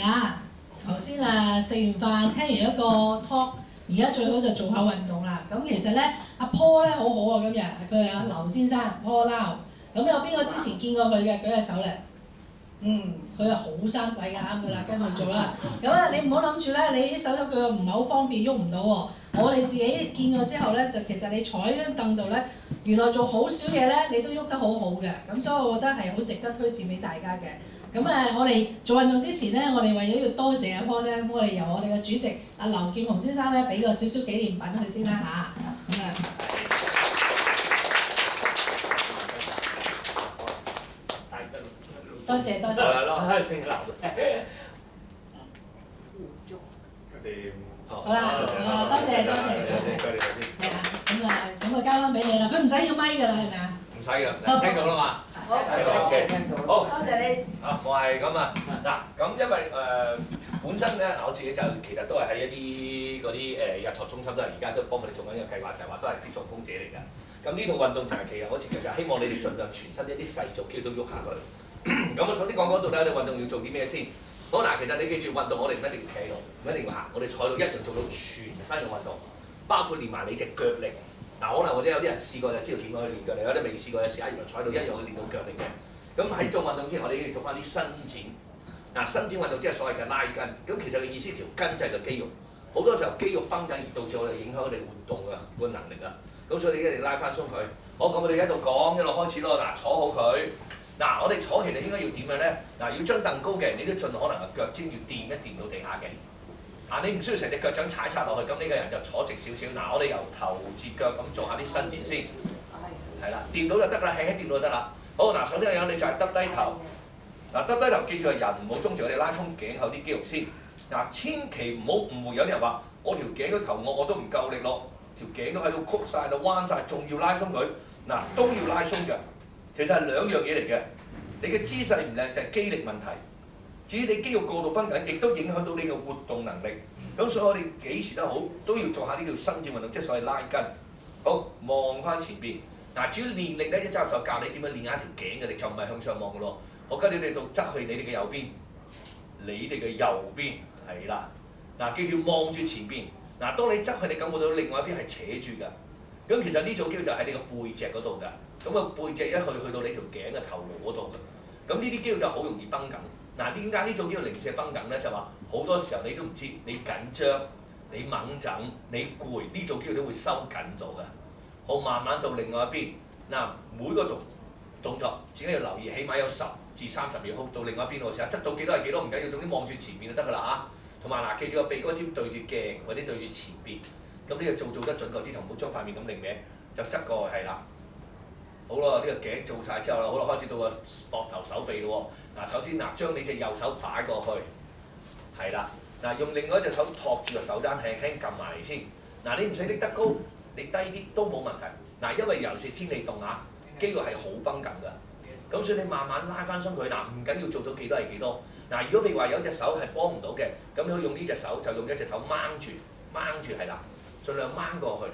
啊！頭先啊食完飯聽完一個 talk， 而家最好就做下運動啦。咁其實咧，阿 Paul 咧好好啊，今日佢係阿劉先生 Paul Lau。咁有邊個之前見過佢嘅？舉下手嚟。佢係好生鬼嘅，啱㗎啦，跟佢做啦。咁啊，你唔好諗住咧，你啲手腳腳唔係好方便，喐唔到喎。我哋自己見過之後咧，就其實你坐喺張凳度咧，原來做好少嘢咧，你都喐得好好嘅。咁所以我覺得係好值得推薦俾大家嘅。咁我哋做運動之前咧，我哋為咗要多謝阿 Paul 咧，我哋由我哋嘅主席阿劉劍雄先生咧，俾個少少紀念品佢先啦嚇。多謝多謝。係咯，係姓劉。好啦，多謝多謝。係啊，咁交翻俾你啦。佢唔使要咪㗎啦，係咪啊？唔使㗎，聽到啦嘛。好，好，多謝你。我係咁啊。嗱，咁因為本身咧，我自己就其實都係喺一啲嗰啲日托中心都係而家都幫佢哋做緊一個計劃，就係話都係啲中風者嚟㗎。咁呢套運動就係其實我自己就希望你哋盡量全身一啲細組肌都喐下佢。咁我首先講到底你運動要做啲咩先？好嗱，其實你記住運動，我哋唔一定要企喺度，唔一定要行，我哋坐喺度一樣做到全身嘅運動，包括練埋你隻腳力。嗱，可能或者有啲人試過就知道點樣去練腳力，有啲未試過嘅時候，原來坐喺度一樣去練到腳力嘅。咁喺做運動之前，我哋要做翻啲伸展。嗱，伸展運動即係所謂嘅拉筋。咁其實嘅意思條筋就係個肌肉。好多時候肌肉繃緊而導致我哋影響我哋活動嘅個能力啊。咁所以你一定拉翻鬆佢。好，咁我哋一路講一路開始咯。嗱，坐好佢。嗱，我哋坐其實應該要點樣咧？嗱，要將凳高嘅，你都盡可能個腳尖要掂一掂到地下嘅。你唔需要成隻腳掌踩晒落去，咁呢個人就坐直少少。嗱，我哋由頭至腳咁做下啲伸展先。係啦，掂到就得啦，輕輕掂到就得啦。好，嗱，首先你就係耷低頭。嗱，耷低頭記住係人唔好中住我哋拉鬆頸後啲肌肉先。嗱，千祈唔好誤會，有啲人話我條頸個頭我都唔夠力咯，條頸都喺度曲晒到彎晒，仲要拉鬆佢。嗱，都要拉鬆嘅。其實係兩樣嘢嚟嘅，你嘅姿勢唔靚就係肌力問題。至於你肌肉過度繃緊，亦都影響到你嘅活動能力。咁所以我哋幾時都好，都要做下呢條伸展運動，即係所謂拉筋。好，望翻前邊。嗱，至於練力咧，一陣就教你點樣練一條頸嘅力，就唔係向上望嘅咯。我跟你哋到側去你哋嘅右邊，你哋嘅右邊係啦。嗱，記住望住前邊。嗱，當你側去，你感覺到另外一邊係扯住㗎。咁其實呢組肌肉就喺你個背脊嗰度㗎。咁個背脊一去到你條頸嘅頭顱嗰度嘅，咁呢啲肌肉就好容易繃緊。嗱，點解呢種肌肉零舍繃緊咧？就話好多時候你都唔知，你緊張、你猛震、你攰，呢組肌肉都會收緊咗嘅。好，慢慢到另外一邊。嗱，每個動作自己要留意，起碼有10至30秒。好，到另外一邊喎，試下側到幾多係幾多，唔緊要，總之望住前面就得㗎啦嚇。同埋嗱，記住個鼻哥尖對住鏡或者對住前邊。咁呢個做得準確啲，就唔好將塊面咁擰歪，就側過去係啦。好啦，呢個頸做晒之後啦，好啦，開始到個膊頭手臂咯喎。嗱，首先將你隻右手擺過去，係啦。嗱，用另外一隻手托住個手踭，輕輕撳埋嚟先。嗱，你唔使拎得高，你低啲都冇問題。嗱，因為尤其是天氣凍肌肉係好繃緊㗎。咁所以你慢慢拉翻鬆佢。嗱，唔緊要做到幾多係幾多。嗱，如果譬如話有隻手係幫唔到嘅，咁你可以用呢隻手，就用一隻手掹住係啦，盡量掹過去。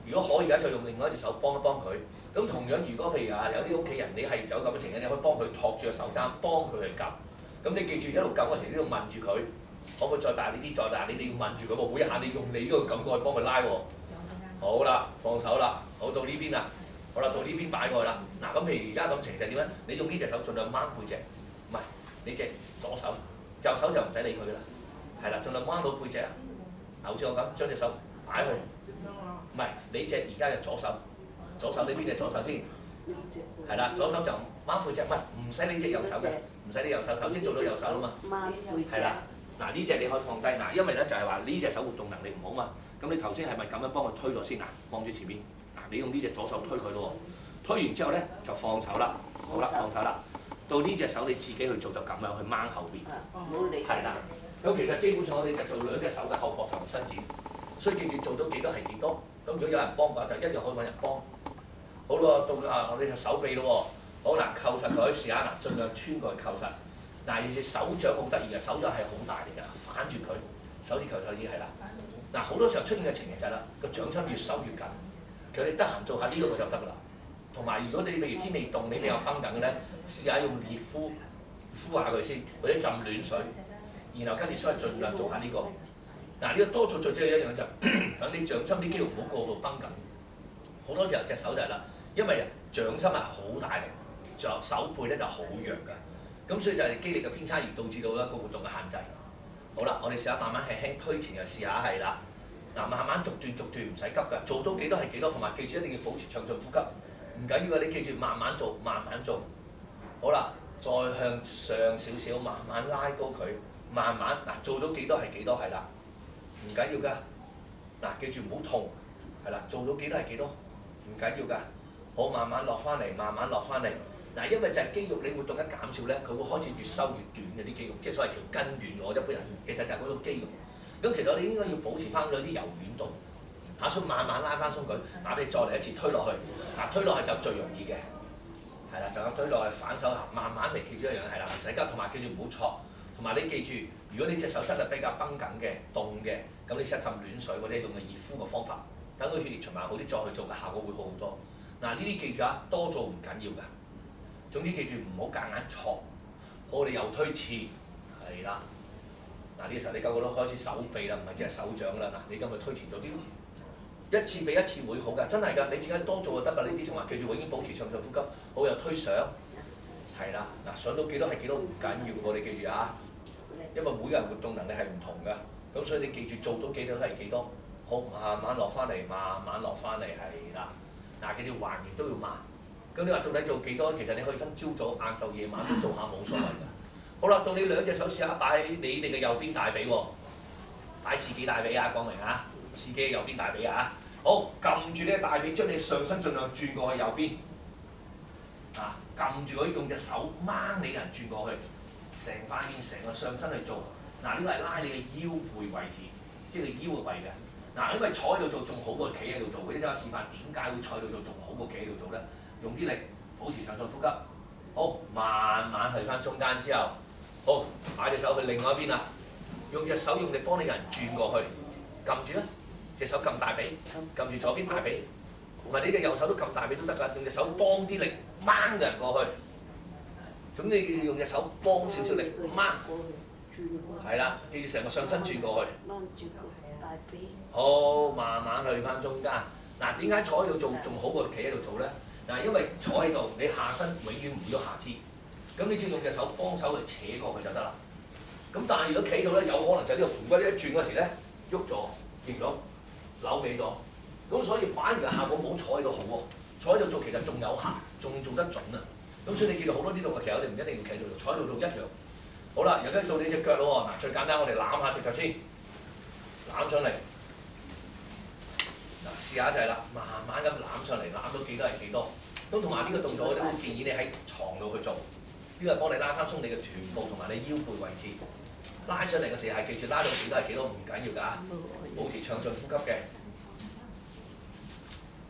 如果可以嘅就用另外一隻手幫一幫佢。咁同樣，如果譬如有啲屋企人你係有咁嘅情況，你可以幫佢托住個手踭，幫佢去撳。咁你記住一路撳嗰時，你都要問住佢，可唔可以再大呢啲？再大你要問住佢喎。每一下你用你呢個感覺去幫佢拉喎。好啦，放手啦。好，到呢邊啦。好啦，到呢邊擺過去啦。嗱，咁譬如而家咁情就點咧？你用呢隻手盡量掹背脊，唔係你隻左手，右手就唔使理佢㗎啦。係啦，盡量掹到背脊啊。好似我咁，將隻手擺去。唔係，你隻而家嘅左手呢邊嘅左手先，係啦，左手就掹背脊，唔使你隻右手嘅，唔使你右手，頭先做到右手啦嘛，係啦，嗱呢隻你可以放低，嗱因為咧就係話呢隻手活動能力唔好嘛，咁你頭先係咪咁樣幫佢推咗先？嗱，望住前面，嗱你用呢隻左手推佢咯喎，推完之後咧就放手啦，好啦放手啦，到呢隻手你自己去做就咁樣去掹後邊，係啦，咁其實基本上我哋就做兩隻手嘅後膊頭伸展。所以記住做到幾多係幾多，咁如果有人幫嘅話，就一樣可以揾人幫。好咯，到我哋隻手臂咯喎，好嗱，扣實佢試下嗱，盡量穿過去扣實。嗱，而且手掌好得意嘅，手掌係好大力㗎，反住佢，手指扣手指係啦。嗱，好多時候出現嘅情形就係啦，個掌心越收越緊。其實你得閒做下呢個就得㗎啦。同埋如果你譬如天氣凍，你比較繃緊嘅咧，試下用熱敷敷下佢先，或者浸暖水。然後跟住所以盡量做下呢個。嗱，呢個多做最緊要一樣就等你掌心啲肌肉唔好過度繃緊。好多時候隻手就係啦，因為掌心係好大力，手背咧就好弱㗎。咁所以就係肌力嘅偏差而導致到一個活動嘅限制。好啦，我哋試下慢慢輕輕推前又試下係啦。嗱，慢慢逐段唔使急㗎，做到幾多係幾多，同埋記住一定要保持暢順呼吸。唔緊要㗎，你記住慢慢做，慢慢做。好啦，再向上少少，慢慢拉高佢，慢慢嗱做到幾多係幾多係啦。唔緊要㗎，嗱記住唔好痛，係啦，做到幾多係幾多，唔緊要㗎。好，慢慢落翻嚟，慢慢落翻嚟。嗱，因為就係肌肉你活動一減少咧，佢會開始越收越短嘅啲肌肉，即係所謂條筋斷咗。一般人其實就係嗰種肌肉。咁其實我哋應該要保持翻嗰啲柔軟度，下數慢慢拉翻鬆佢。嗱，你再嚟一次推落去，嗱推落去就最容易嘅，係啦，就咁推落去反手慢慢嚟，記住一樣係啦，唔使急，同埋記住唔好錯。同埋你記住，如果你隻手真係比較繃緊嘅、凍嘅，咁你試下浸暖水或者用嘅熱敷嘅方法，等佢血液循環好啲，再去做嘅效果會好好多。嗱，呢啲記住啊，多做唔緊要㗎。總之記住唔好夾硬錯，我哋又推前，係啦。嗱，呢個時候你個個都開始手臂啦，唔係淨係手掌啦。嗱，你今日推前咗啲，一次比一次會好㗎，真係㗎。你自己多做就得㗎。呢啲同埋記住永遠保持暢順呼吸，好又推上，係啦。嗱，上到幾多係幾多唔緊要喎，你記住啊。因為每個人活動能力係唔同㗎，咁所以你記住做到幾多係幾多。好，慢慢落翻嚟，慢慢落翻嚟，係啦。嗱，記住還原都要慢。咁你話到底做幾多？其實你可以分朝早、晏晝、夜晚都做下，冇所謂㗎。好啦，到你兩隻手試下擺喺你哋嘅右邊大髀喎，擺自己大髀啊，講明啊，自己嘅右邊大髀啊。好，撳住呢個大髀，將你上身盡量轉過去右邊。啊，撳住佢，用隻手掹你個人轉過去，成塊面、成個上身去做。嗱，呢個係拉你嘅腰背位置，即係你腰嘅位嘅。嗱，因為坐喺度做仲好過企喺度做嘅，呢啲示範點解會坐喺度做仲好過企喺度做咧？用啲力，保持暢順呼吸。好，慢慢去翻中間之後，好，擺隻手去另外一邊啦。用隻手用力幫你個人轉過去，撳住啦。隻手撳大髀，撳住左邊大髀，唔係你嘅右手都撳大髀都得㗎。用隻手幫啲力掹個人過去。總之你用隻手幫少少力掹，係啦，記住成個上身轉過去。好，慢慢去翻中間。嗱，點解坐喺度做仲好過企喺度做咧？嗱，因為坐喺度你下身永遠唔會喐下肢，咁你只要用隻手幫手去扯過去就得啦。咁但係如果企喺度咧，有可能就係呢個盤骨一轉嗰時咧喐咗，跌咗，扭尾咗。咁所以反而嘅效果冇坐喺度好喎。坐喺度做其實仲有效，仲做得準啊。咁所以你見到好多呢度嘅，其實我哋唔一定要企喺度做，坐喺度做一樣。好啦，而家到你隻腳咯喎。嗱，最簡單，我哋攬下隻腳先，攬上嚟。嗱，試下就係啦，慢慢咁攬上嚟，攬到幾多係幾多。咁同埋呢個動作，我哋會建議你喺床度去做。呢個係幫你拉翻鬆你嘅臀部同埋你腰背位置。拉上嚟嘅時候係記住拉到幾多係幾多，唔緊要㗎，保持暢順呼吸嘅。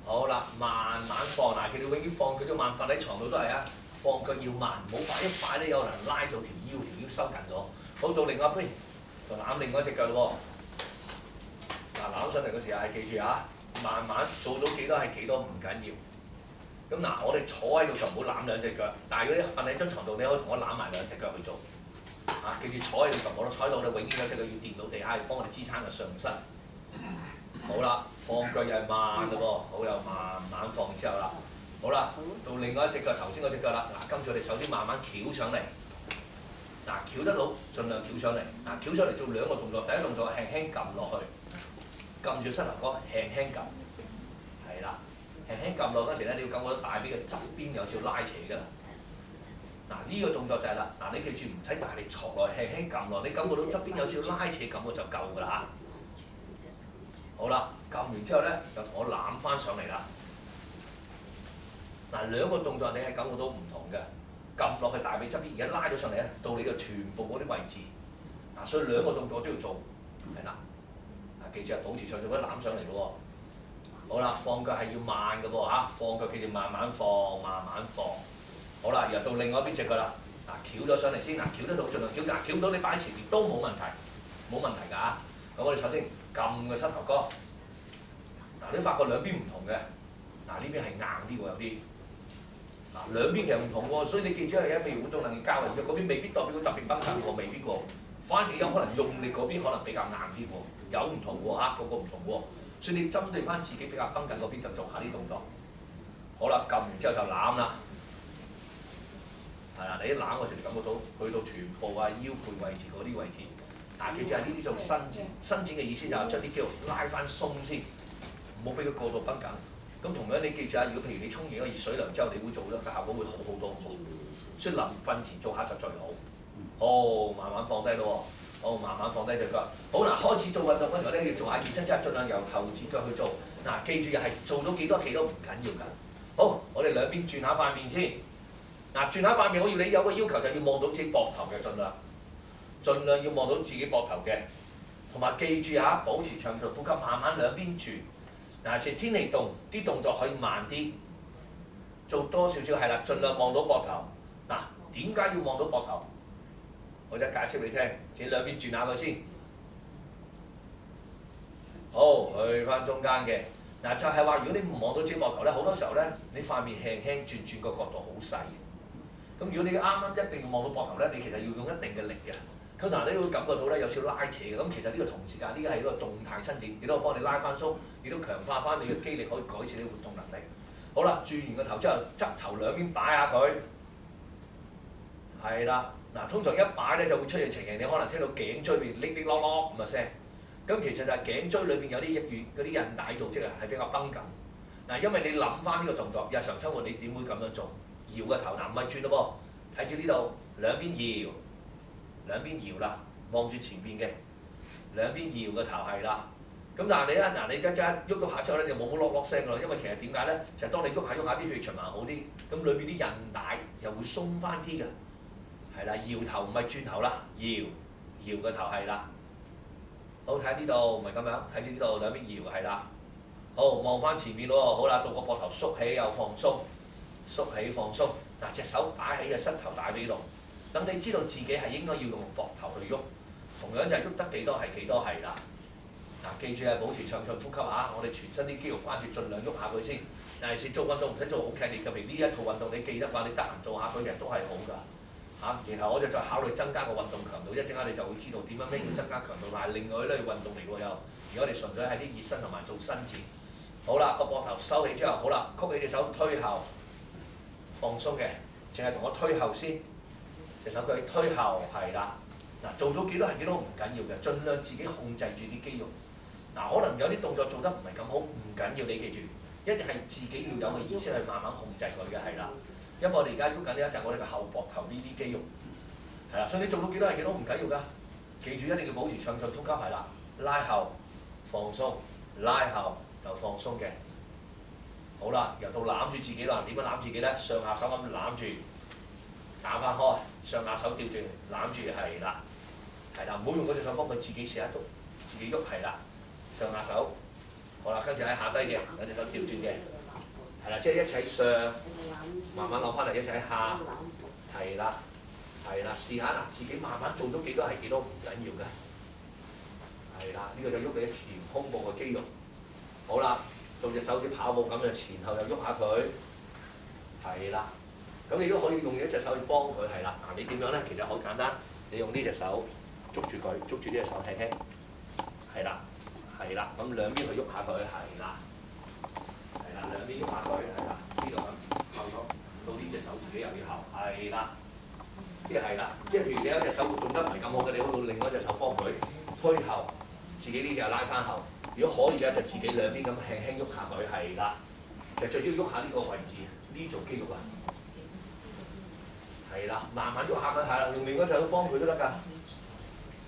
好啦，慢慢放。嗱，佢哋永遠放佢都慢，瞓喺床度都係啊。放腳要慢，唔好擺一擺咧，有人拉咗條腰收緊咗。好，到另外一邊，就攬另外一隻腳咯喎。嗱，攬上嚟嘅時候係記住啊，慢慢做到幾多係幾多，唔緊要。咁嗱，我哋坐喺度就唔好攬兩隻腳，但係如果你瞓喺張床度，你可以同我攬埋兩隻腳去做。啊，記住坐喺度就冇啦，坐喺度你永遠有隻腳要掂到地下，幫我哋支撐個上身。好啦，放腳又係慢嘅噃，好又慢慢放之後啦。好啦，到另外一隻腳，頭先嗰隻腳啦。嗱，跟住我哋手先慢慢翹上嚟。嗱，翹得到，盡量翹上嚟。嗱，翹上嚟做兩個動作，第一動作輕輕撳落去，撳住膝頭哥，輕輕撳，係啦，輕輕撳落嗰時咧，你要感覺到大髀嘅側邊有少少拉扯㗎啦。嗱，呢個動作就係啦。嗱，你記住唔使大力戳落去，輕輕撳落，你感覺到側邊有少少拉扯感覺就夠㗎啦嚇。好啦，撳完之後咧，就同我攬翻上嚟啦。嗱，兩個動作你係感覺到唔同嘅，撳落去大髀側邊，而家拉咗上嚟咧，到你嘅臀部嗰啲位置。嗱，所以兩個動作都要做，係啦。嗱，記住啊，保持暢順，攬上嚟咯喎。好啦，放腳係要慢嘅喎嚇，放腳記住慢慢放，慢慢放。好啦，然後到另外一邊隻腳啦。嗱，翹咗上嚟先，嗱，翹得到盡量翹，嗱，翹唔到你擺喺前面都冇問題，冇問題㗎嚇。咁我哋首先撳個膝頭哥。嗱，你發覺兩邊唔同嘅，嗱，呢邊係硬啲喎，有啲。嗱，兩邊其實唔同喎，所以你記住一樣嘢，譬如活動能力較為弱嗰邊，未必代表佢特別繃緊喎，未必喎。反而有可能用力嗰邊可能比較硬啲喎，有唔同喎嚇，個個唔同喎，所以你針對翻自己比較繃緊嗰邊就做下啲動作。好啦，撳完之後就攬啦，係啦，你一攬嗰時你感覺到去到臀部啊、腰背位置嗰啲位置。嗱，記住係呢啲做伸展，伸展嘅意思就係將啲肌肉拉翻鬆先，唔好俾佢過度繃緊。咁同樣你記住啊，如果譬如你沖完個熱水涼之後，你會做咧，個效果會好好多喎。所以臨瞓前做下就最好。好，慢慢放低咯喎。好，慢慢放低隻腳。好嗱，開始做運動嗰時候咧，要做下熱身，即係盡量由頭至腳去做。嗱，記住係做到幾多期都唔緊要㗎。好，我哋兩邊轉下塊面先。嗱，轉下塊面，我要你有個要求就係要望到自己膊頭嘅，盡量要望到自己膊頭嘅，同埋記住嚇，保持長長呼吸，慢慢兩邊轉。嗱，是天氣凍，啲動作可以慢啲，做多少少係啦，盡量望到膊頭。嗱，點解要望到膊頭？我而家解釋俾你聽，先兩邊轉下佢先。好，去翻中間嘅。嗱，就係話，如果你唔望到自己膊頭咧，好多時候咧，你塊面輕輕轉個角度好細。咁如果你啱啱一定要望到膊頭咧，你其實要用一定嘅力嘅。咁嗱，你會感覺到咧有少拉扯嘅。咁其實呢個同時間呢個係一個動態伸展，亦都幫你拉翻鬆，亦都強化翻你嘅肌力，可以改善你活動能力。好啦，轉完個頭之後，側頭兩邊擺下佢。係啦，嗱，通常一擺咧就會出現情形，你可能聽到頸椎邊哩哩落落咁嘅聲。咁其實就係頸椎裏邊有啲嗰啲韌帶組織啊，係比較繃緊。嗱，因為你諗翻呢個動作，日常生活你點會咁樣做？搖個頭，嗱唔係轉咯噃，睇住呢度兩邊搖。兩邊搖啦，望住前邊嘅，兩邊搖個頭係啦。咁但係你咧，嗱你而家喐喐下之後咧，就冇落落聲㗎啦。因為其實點解咧？就係當你喐下啲血循環好啲，咁裏邊啲韌帶又會鬆翻啲㗎。係啦，搖頭唔係轉頭啦，搖個頭係啦。好，睇下呢度，唔係咁樣，睇住呢度兩邊搖係啦。好，望翻前面咯，好啦，到個膊頭縮起又放鬆，縮起放鬆。嗱，隻手擺喺個膝頭帶呢度。等你知道自己係應該要用膊頭去喐，同樣就係喐得幾多係幾多係啦。嗱，記住啊，保持暢順呼吸嚇，我哋全身啲肌肉關節盡量喐下佢先。尤其是做運動唔使做好劇烈嘅，譬如呢一套運動你記得話，你得閒做下佢其實都係好㗎嚇。然後我就再考慮增加個運動強度，一陣間你就會知道點樣咩叫增加強度。但係另外咧運動嚟㗎又，而我哋純粹係啲熱身同埋做伸展。好啦，個膊頭收起之後，好啦，曲起隻手推後，放鬆嘅，淨係同我推後先。隻手腳推後係啦，嗱做到幾多係幾多唔緊要嘅，盡量自己控制住啲肌肉。嗱可能有啲動作做得唔係咁好，唔緊要，你記住，一定係自己要有個意識去慢慢控制佢嘅係啦。因為我哋而家喐緊呢一就係我哋嘅後膊頭呢啲肌肉，係啦，所以你做到幾多係幾多唔緊要㗎。記住一定要保持暢順呼吸係啦，拉後放鬆，拉後又放鬆嘅。好啦，又到攬住自己啦，點樣攬自己咧？上下手咁攬住。打翻開，上下手調轉，攬住係啦，係啦，唔好用嗰隻手幫佢自己試下做，自己喐係啦，上下手，好啦，跟住喺下低嘅兩隻手調轉嘅，係啦，即係一齊上，慢慢落翻嚟一齊喺下，係啦，係啦，試下嗱，自己慢慢做到幾多係幾多唔緊要㗎，係啦，呢個就喐你前胸部嘅肌肉，好啦，到隻手指跑步咁就前後又喐下佢，係啦。咁你都可以用一隻手去幫佢係啦。嗱，你點樣咧？其實好簡單，你用呢隻手捉住佢，捉住呢隻手輕輕，係啦，係啦。咁兩邊去喐下佢，係啦，係啦，兩邊喐下佢，係啦。呢度咁後咗，到呢隻手自己又要後，係啦，即係啦。即係譬如你有一隻手活動得唔係咁好嘅，你可以用另外一隻手幫佢推後，自己呢隻拉翻後。如果可以嘅，就自己兩邊咁輕輕喐下佢，係啦。其實最主要喐下呢個位置，呢組肌肉啊。係啦，慢慢喐下佢係啦，用另一隻手幫佢都得㗎。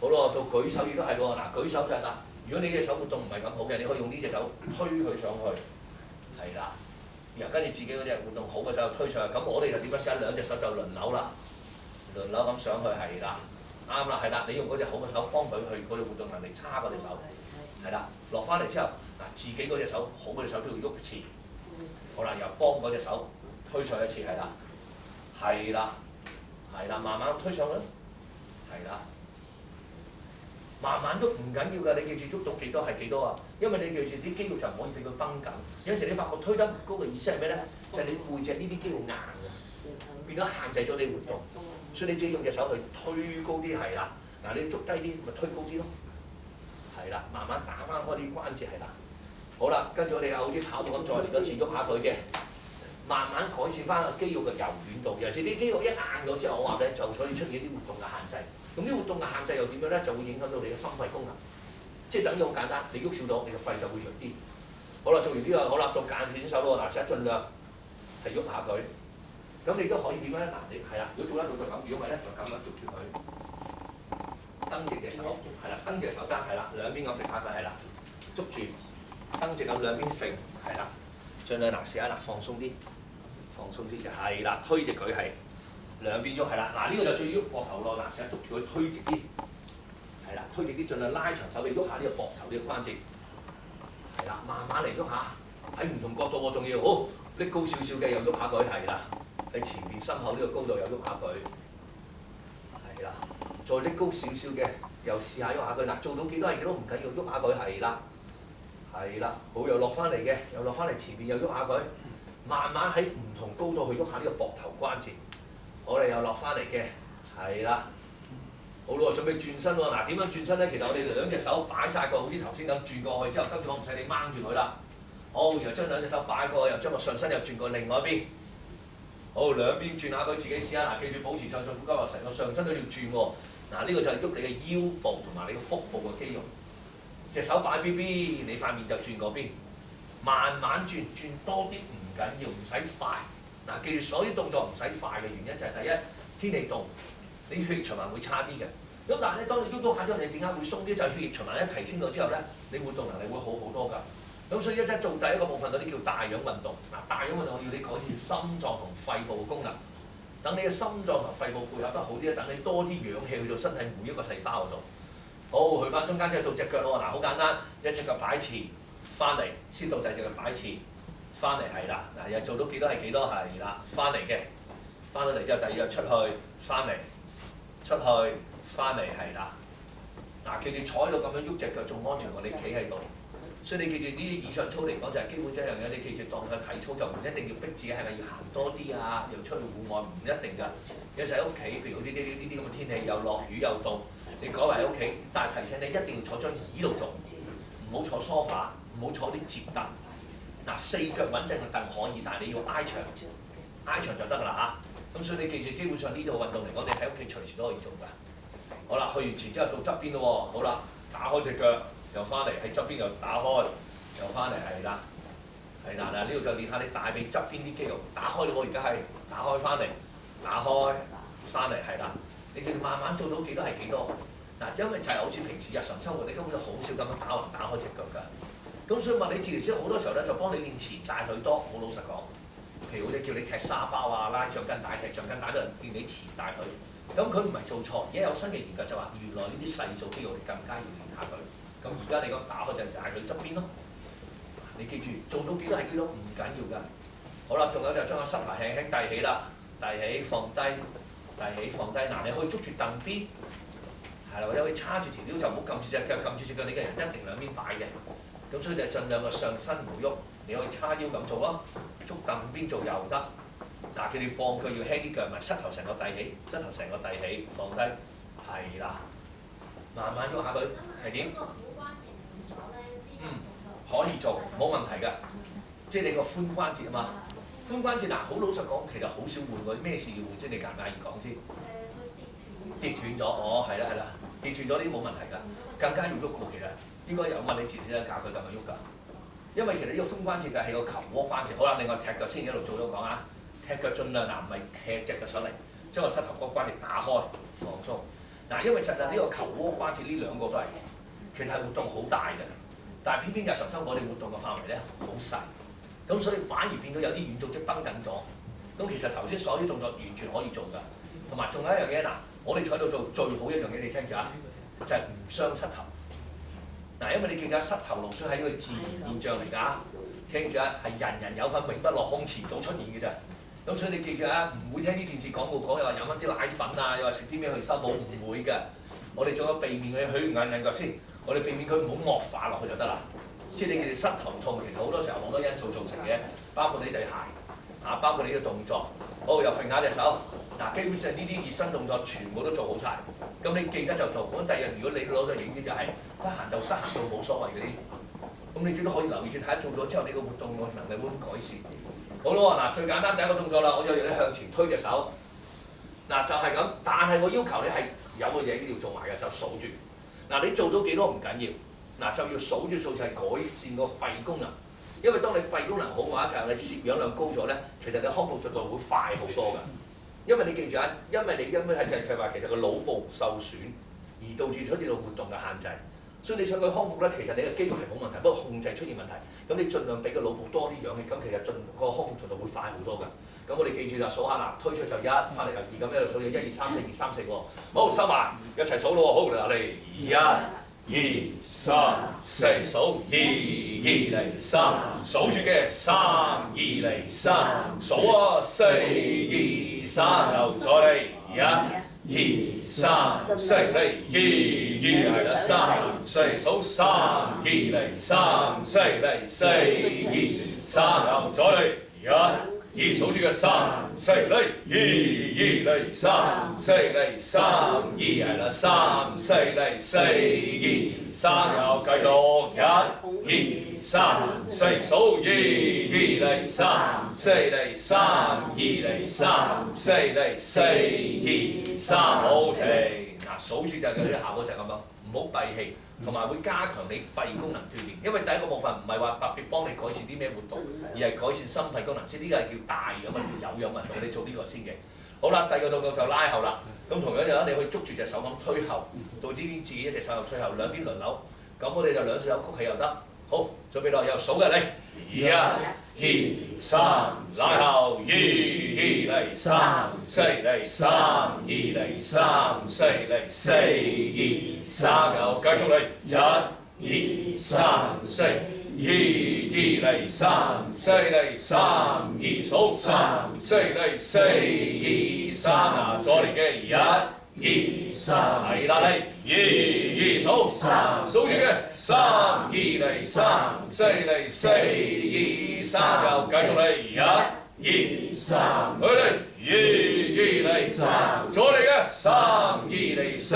好咯，到舉手亦都係喎。嗱，舉手就係啦。如果你隻手活動唔係咁好嘅，你可以用呢隻手推佢上去，係啦。然後跟住自己嗰隻活動好嘅手推上去。咁我哋就點樣試下？兩隻手就輪流啦，輪流咁上去係啦，啱啦，係啦。你用嗰隻好嘅手幫佢去，嗰隻活動能力差嗰隻手，係啦。落翻嚟之後，嗱自己嗰隻手好嗰隻手都要喐一次。好啦，又幫嗰隻手推上一次係啦，係啦。係啦，慢慢推上去，係啦，慢慢喐唔緊要㗎，你記住喐到幾多係幾多啊？因為你記住啲肌肉就唔可以俾佢繃緊。有時你發覺推得唔高嘅意思係咩咧？就係你背脊呢啲肌肉硬㗎，變咗限制咗你活動。所以你只要用隻手去推高啲係啦，嗱，你捉低啲咪推高啲咯，係啦，慢慢打翻開啲關節係啦。好啦，跟住我哋又好似跑步咁，再嚟多次喐下佢嘅，慢慢改善翻個肌肉嘅柔軟度。尤其是啲肌肉一硬咗之後，我話咧就所以出現啲活動嘅限制。咁啲活動嘅限制又點樣咧？就會影響到你嘅心肺功能。即係等於好簡單，你喐少咗，你個肺就會弱啲。好啦，做完呢個好啦，到間斷手咯。嗱，成日盡量係喐下佢。咁你都可以點樣咧？嗱，你係啦，如果做得到就咁，如果唔係咧就咁樣捉住佢，蹬直隻手，係啦，蹬隻手踭係啦，兩邊咁揈下佢係啦，捉住，蹬直咁兩邊揈係啦，盡量嗱試下嗱放鬆啲，放鬆啲就係啦，推直佢係兩邊喐係啦，嗱呢個就最喐膊頭咯，嗱試下捉住佢推直啲，係啦，推直啲，盡量拉長手臂喐下呢個膊頭呢個關節，係啦，慢慢嚟喐下，喺唔同角度喎，仲要好拎高少少嘅又喐下佢係啦。喺前面心口呢個高度又喐下佢，係啦，再拎高少少嘅又試下喐下佢，嗱做到幾多係幾多唔緊要，喐下佢係啦，係啦，好又落翻嚟嘅，又落翻嚟前面又喐下佢，慢慢喺唔同高度去喐下呢個膊頭關節，好啦又落翻嚟嘅，係啦，好咯，準備轉身喎，嗱點樣轉身咧？其實我哋兩隻手擺晒個，好似頭先咁轉過去之後，跟住我唔使你掹住佢啦，好，然後將兩隻手擺過，又將個上身又轉過另外一邊。好，兩邊轉下佢，自己試下嗱，記住保持暢順呼吸喎，成個上身都要轉喎。嗱，呢個就係喐你嘅腰部同埋你嘅腹部嘅肌肉。隻手擺邊邊，你塊面就轉嗰邊，慢慢轉，轉多啲唔緊要，唔使快。嗱，記住所有啲動作唔使快嘅原因就係第一，天氣凍，你血液循環會差啲嘅。咁但係咧，當你喐到下之後，你點解會鬆啲？就係血液循環一提升咗之後咧，你活動能力會好好多㗎。咁所以一做第一個部分嗰啲叫帶氧運動。嗱，帶氧運動我要你改善心臟同肺部嘅功能，等你嘅心臟同肺部配合得好啲咧，等你多啲氧氣去到身體每一個細胞嗰度。好，去翻中間之後到隻腳咯。嗱，好簡單，一隻腳擺前，翻嚟，先到就係隻腳擺前，翻嚟係啦。嗱，又做到幾多係幾多係啦，翻嚟嘅，翻到嚟之後第二個出去，翻嚟，出去，翻嚟係啦。嗱，記住坐喺度咁樣喐隻腳仲安全過你企喺度。所以你記住呢啲以上操嚟講就係基本一樣嘢，你記住當佢體操就唔一定要逼自己係咪要行多啲啊，又出去戶外唔一定㗎。有時喺屋企，譬如呢啲咁嘅天氣又落雨又凍，你改為喺屋企，但係提醒你一定要坐張椅度做，唔好坐 sofa，唔好坐啲摺凳。嗱，四腳穩陣嘅凳可以，但係你要挨牆，挨牆就得㗎啦嚇。咁所以你記住，基本上呢套運動嚟講，你喺屋企隨時都可以做㗎。好啦，去完前之後到側邊咯喎，好啦，打開隻腳。又翻嚟喺側邊又打開，又翻嚟係啦，係啦，嗱呢度就練下你大髀側邊啲肌肉，打開咯，我而家係打開翻嚟，打開翻嚟係啦，你哋慢慢做到幾多係幾多，嗱，因為就係好似平時日常生活，你根本就好少咁樣打開隻腳㗎，咁所以物理治療師好多時候咧就幫你練前大腿多，好老實講，譬如好似叫你踢沙包啊、拉橡筋帶、踢橡筋帶都係練你前大腿，咁佢唔係做錯，而家有新嘅研究就話原來呢啲細組肌肉你更加要練下佢。咁而家你講打開就係大腿側邊咯，你記住做到幾多係幾多唔緊要㗎。好啦，仲有就將個膝頭輕輕遞起啦，遞起放低，遞起放低。嗱，你可以捉住凳邊，係啦，或者可以叉住條腰就唔好撳住隻腳，撳住隻腳你嘅人一定兩邊擺嘅。咁所以就盡量個上身唔好喐，你可以叉腰咁做咯，捉凳邊做又得。嗱，佢哋放佢要輕啲腳，咪膝頭成個遞起，膝頭成個遞起放低，係啦，慢慢喐下佢係點？可以做，冇問題㗎。即係你個髖關節啊嘛，髖關節嗱，好老實講，其實好少換喎。咩事要換先？你介唔介意講先？跌斷咗，哦，係啦係啦，跌斷咗呢啲冇問題㗎，更加要喐過其實應該有物理治療師教佢咁樣喐㗎。因為其實呢個髖關節係個球窩關節。好啦，另外踢腳先一路做到講啊，踢腳盡量嗱唔係踢隻腳上嚟，將個膝頭哥關節打開放鬆。嗱，因為就係呢個球窩關節呢兩個都係其實係活動好大嘅。但係偏偏日常生活我哋活動嘅範圍咧好細，咁所以反而變到有啲軟組織繃緊咗。咁其實頭先所有啲動作完全可以做㗎，同埋仲有一樣嘢嗱，我哋坐喺度做最好一樣嘢，你聽住啊，就係唔傷膝頭。嗱，因為你記得膝頭勞損係一個自然現象嚟㗎，聽住啊，係人人有份永不落空，遲早出現嘅咋。咁所以你記住啊，唔會聽啲電視廣告講又話飲一啲奶粉啊，又話食啲咩去修補，唔會㗎。我哋仲有避免佢去硬腳先。我哋避免佢唔好惡化落去就得啦。即係你哋膝頭痛，其實好多時候好多因素造成嘅，包括你對鞋，啊，包括你嘅動作。好，又揈下隻手。嗱，基本上呢啲熱身動作全部都做好晒。咁你記得就做。咁第二日如果你攞咗影片就係得閒就得閒做冇所謂嗰啲。咁你最多可以留意住睇下做咗之後你個活動個能力會唔會改善。好咯喎，嗱最簡單第一個動作啦，我就要你向前推隻手。嗱就係咁，但係我要求你係有個嘢要做埋嘅，就數住。嗱你做到幾多唔緊要，嗱就要數住數字係改善個肺功能。因為當你肺功能好嘅話，就係你攝氧量高咗咧，其實你康復速度會快好多㗎。因為你記住啊，因為係就係話其實個腦部受損而導致出呢個活動嘅限制，所以你想佢康復咧，其實你嘅肌肉係冇問題，不過控制出現問題。咁你盡量俾個腦部多啲氧氣，咁其實個康復速度會快好多㗎。咁我哋記住就數下啦，推出就1，翻嚟就2，咁一路數到1、2、3、4、2、3、4喎。好，收埋，一齊數咯喎，好嚟1、2、3、4，數2、2嚟3，數住嘅3、2嚟3，數啊4、2、3，又再嚟1、2、3、4嚟2係啦3、4數3、2嚟3、4嚟4、2、3，又再嚟1、2數住嘅3、4嚟2嚟3、4嚟3、2係啦3、4嚟4、2、3，又繼續1、2、3、4數2嚟3、4嚟3、2嚟3、4嚟4、2、3，好停。嗱數住就係嗰啲效果就係咁樣，唔好閉氣。同埋會加強你肺功能鍛鍊，因為第一個部分唔係話特別幫你改善啲咩活動，而係改善心肺功能先。呢個係叫大氧運動、有氧運動，你做呢個先嘅。好啦，第二個動作就拉後啦。咁同樣就你可以捉住隻手咁推後，到呢邊自己一隻手又推後，兩邊輪流。咁我哋就兩隻手曲起又得。好，準備落又數嘅你1、2、3，拉後2嚟3、4嚟3、2嚟3、4嚟4、2、3，又繼續嚟1、2、3、4、2嚟3、4嚟3、2數3、4嚟4、2、3，嗱再嚟嘅1、2、3，係啦你2數數住嘅3、2嚟3、4嚟4、2、3，又繼續嚟1、2、3，去嚟2嚟3，再嚟嘅3、2嚟3、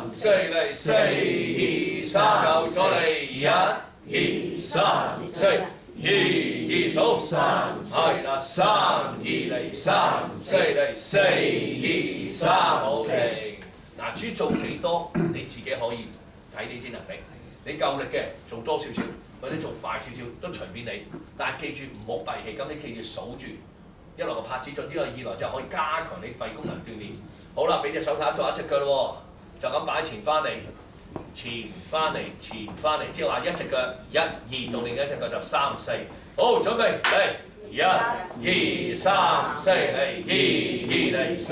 4嚟4、2、3，又再嚟1、2、3、4、2數係啦3、2嚟3、4嚟4、2、3，好停。嗱，至於做幾多，你自己可以睇你啲能力。你夠力嘅做多少少，或者做快少少都隨便你。但係記住唔好閉氣，咁你記住數住，一落個拍子，進呢個二來就可以加強你肺功能鍛鍊。好啦，俾隻手睇做一隻腳咯喎，就咁擺前翻嚟，前翻嚟，前翻嚟，即係話一隻腳1、2到另一隻腳就3、4。好，準備嚟。1、2、3、4嚟2嚟3、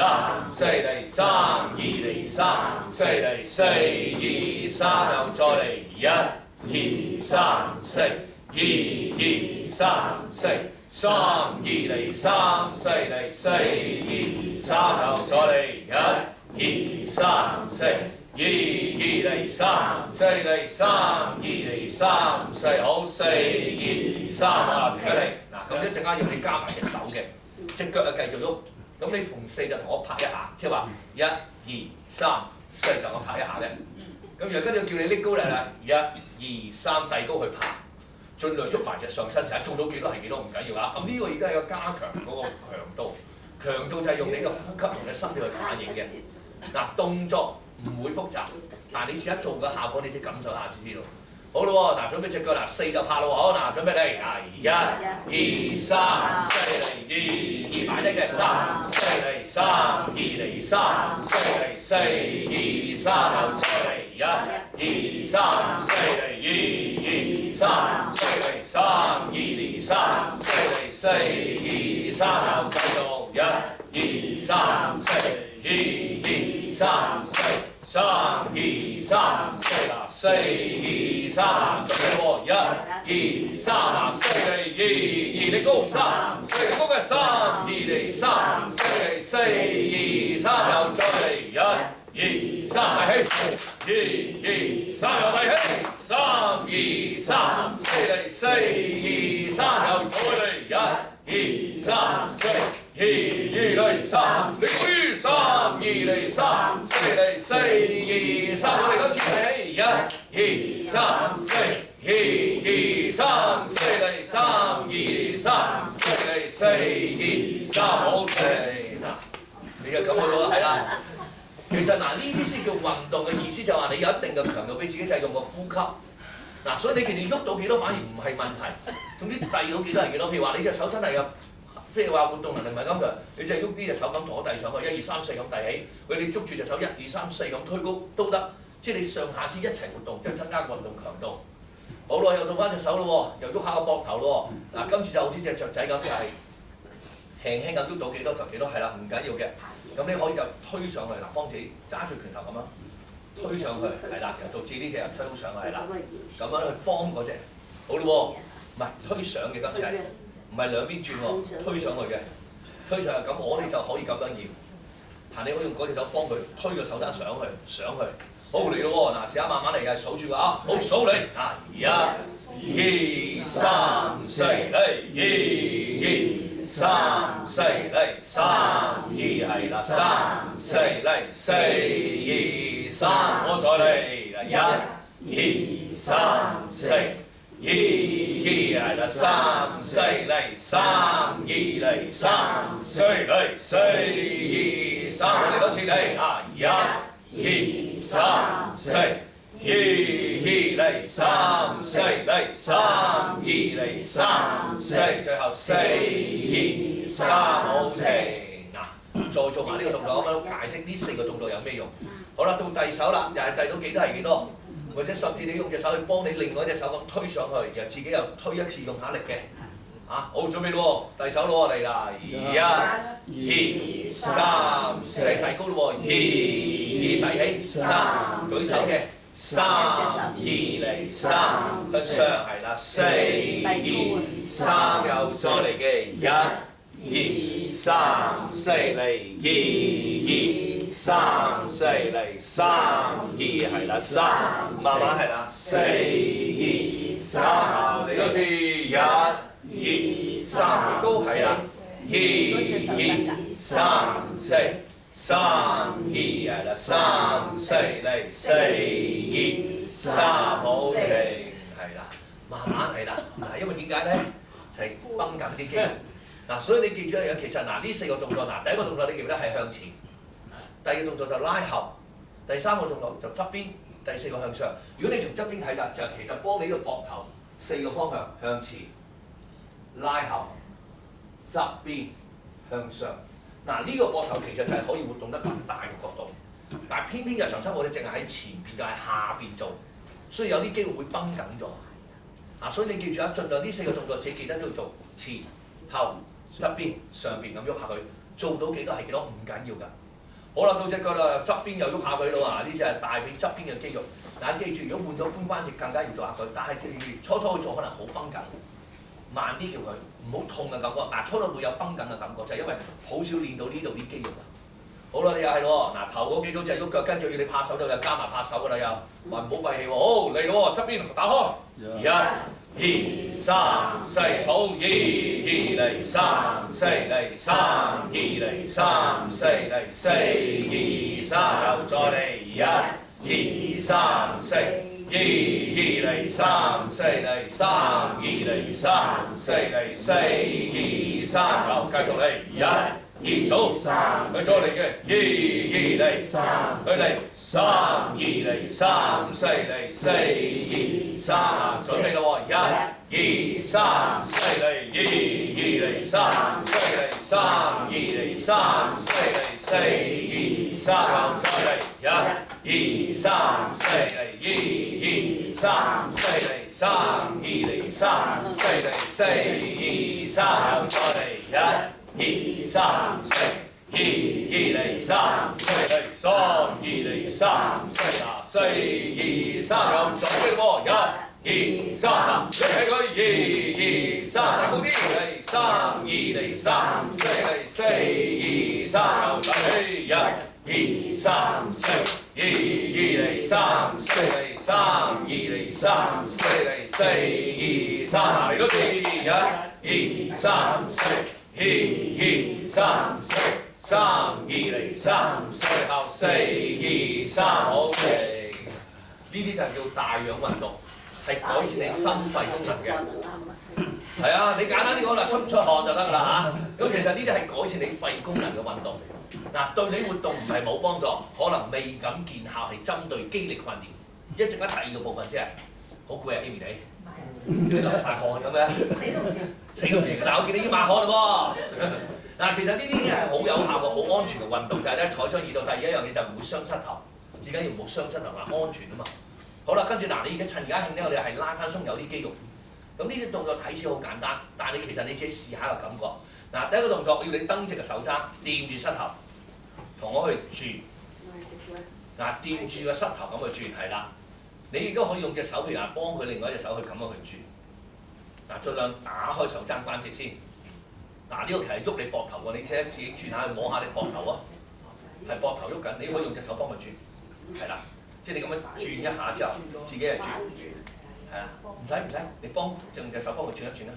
4嚟3、2嚟3、4嚟4、2、3，又再嚟1、2、3、4、2、3、4、3、2嚟3、4嚟4、2、3，又再嚟1、2、3、4、2嚟3、4嚟3、2嚟3、4，好4、2、3，啊，停一停。嗱，咁一陣間要你加埋隻手嘅，隻腳啊繼續喐。咁你逢4就同我拍一下，即係話1、2、3、4就我拍一下咧。咁然後跟住叫你拎高嚟啦，1、2、3遞高去拍，盡量喐埋隻上身，成日做到幾多係幾多唔緊要啊。咁呢個而家係個加強嗰個強度，強度就係用你嘅呼吸同你身體去反應嘅。嗱，動作唔會複雜，但係你試下做嘅效果，你先感受下先知道。好咯喎，嗱準備隻腳嗱4就拍咯喎，好嗱準備嚟1、2、3、4嚟2擺低嘅3、4嚟3、2嚟3、4嚟4、2、3，又再嚟1、2、3、4嚟2、3、4嚟3、2嚟3、4嚟4、2、3，又繼續1、2、3、4、2、3、4。3、2、3、4啦，4、2、3，準備喎，1、2、3啦，4嚟2，2嚟高3，4嚟高嘅3、2嚟3、4嚟4、2、3，又再嚟1、2、3，提起，2、2、3又提起，3、2、3、4嚟4、2、3，又再嚟1、2、3、4、2嚟3，你3、2嚟嚟3，四嚟4、2、3，我哋多次嚟1、2、3、4、1、2、3、四嚟3、2、3、四嚟4、2、3，好4嗱，你就感覺到啦，係啦。其實嗱，呢啲先叫運動嘅意思，就係話你有一定嘅強度俾自己，就係用個呼吸。嗱，所以你其實喐到幾多反而唔係問題。總之遞到幾多係幾多。譬如話你隻手真係有，譬如話活動能力唔係咁強，你就係喐呢隻手咁攞遞上去，1、2、3、4咁遞起。你捉住隻手1、2、3、4咁推高都得。即係你上下肢一齊活動，就增加運動強度。好咯，又到翻隻手咯喎，又喐下個膊頭咯喎。嗱，今次就好似隻雀仔咁，就係輕輕咁喐到幾多就幾多，係啦，唔緊要嘅。咁你可以就推上去嗱，幫自己揸住拳頭咁樣推上去，係啦，由導致呢隻推到上去，係啦，咁樣去幫嗰隻，好咯喎，唔係推上嘅今次係，唔係兩邊轉喎，推上去嘅，推上去咁我哋就可以咁樣搖，你可以用嗰隻手幫佢推個手踭上去，好嚟咯喎，嗱試下慢慢嚟嘅，數住啊，好數你啊，1、2、3、4，嚟1、2、3、4，嚟3、2係啦，3、4嚟4、2、3，我再嚟1、2、3、4、2係啦，3、4嚟3、2嚟3、4嚟4、2、3，我哋多次嚟啊，1、2、3、4、2嚟3、4嚟3、2嚟3、4，最後4、2、3，好停。嗱，再做埋呢個動作咁樣解釋呢4個動作有咩用。好啦，到遞手啦，又係遞到幾多係幾多，或者甚至你用隻手去幫你另外一隻手咁推上去，然後自己又推一次，用下力嘅。好，準備咯喎，遞手咯喎，嚟啦，1、2、3、4，提高咯喎，2、遞起，3，舉手嘅，3、2嚟3，向上係啦，4、2、3，又再嚟嘅，1、2、3、4嚟2、2、3、4嚟3、2係啦，3，慢慢係啦，4、2、3，嚟多次1、2、3，抬高係啦，2、2、3、4、3、2係啦，3、4嚟4、2、3，好停係啦，慢慢係啦，嗱，因為點解咧？就係繃緊啲肌肉。嗱，所以你記住一樣嘢，其實嗱呢4個動作，嗱第一個動作你記唔記得係向前，第二個動作就拉後，第3個動作就側邊，第4個向上。如果你從側邊睇㗎，就其實幫你個膊頭4個方向向前。拉後、側邊、向上，嗱呢個膊頭其實就係可以活動得咁大嘅角度，但係偏偏日常生活你淨係喺前邊就係下邊做，所以有啲肌肉會繃緊咗。所以你記住啊，盡量呢4個動作自己記得都要做，前、後、側邊、上邊咁喐下佢，做到幾多係幾多，唔緊要㗎。好啦，到隻腳啦，側邊又喐下佢咯喎，呢隻係大髀側邊嘅肌肉。嗱記住，如果換咗髖關節更加要做下佢，但係初去做可能好繃緊。慢啲叫佢，唔好痛嘅感覺，但係初到會有繃緊嘅感覺，就係因為好少練到呢度啲肌肉啊。好啦，你又係咯，嗱頭嗰幾組就係喐腳，跟住要你拍手就加埋拍手㗎啦又，話唔好閉氣喎。好嚟咯喎，側邊打開，1、2、3、4，數2嚟3、4嚟3、2嚟3、4嚟4、2、3，又再嚟1、2、3、4。2嚟3、4嚟3、2嚟3、4嚟4、2、3，好繼續嚟1、2數，佢再嚟嘅2嚟3，佢嚟3、2嚟3、4嚟4、2、3，準備咯喎1、2、3、4嚟2嚟3、4嚟3、2嚟3、4嚟4、2、3，再嚟1、2、3、4嚟2、3、4嚟3、2嚟3、4嚟4、2、3，又再嚟1、2、3、4、2嚟3、4嚟3、2嚟3、4、2、3，又準備喎1、2、3，拎起佢2、3，提高啲嚟3、2嚟3、4嚟4、2、3，又準備1、2、3、4、2嚟3、4嚟3、2嚟3、4嚟4、2、3，嚟多次1、2、3、4、2、3、4、3、2嚟3，最後4、2、3，OK。呢啲就係叫帶氧運動，係改善你心肺功能嘅。係啊，你簡單啲講啦，出唔出汗就得㗎啦嚇。咁其實呢啲係改善你肺功能嘅運動。嗱，對你活動唔係冇幫助，可能未感見效，係針對肌力訓練。一陣間第二個部分先係好攰啊 ，Amy 你流晒汗咁樣，死都唔贏。但我見你已經抹汗啦喎。嗱，其實呢啲係好有效嘅、好安全嘅運動，就係咧採咗耳道。第二一樣嘢就唔會傷膝頭，至緊要唔好傷膝頭啊，安全啊嘛。好啦，跟住嗱，你而家趁而家興咧，我哋係拉翻鬆有啲肌肉。咁呢啲動作睇似好簡單，但係你其實你自己試下個感覺。嗱，第一個動作要你蹬直個手踭，掂住膝頭，同我去轉。嗱，掂住個膝頭咁去轉，係啦。你亦都可以用隻手，譬如話幫佢另外一隻手去咁樣去轉。嗱，盡量打開手踭關節先。嗱，呢個其實喐你膊頭喎，你自己轉下去摸下你膊頭啊，係膊頭喐緊，你可以用隻手幫佢轉，係啦，即係你咁樣轉一下之後，自己係轉，係啦，唔使，你用隻手幫佢轉一轉啦。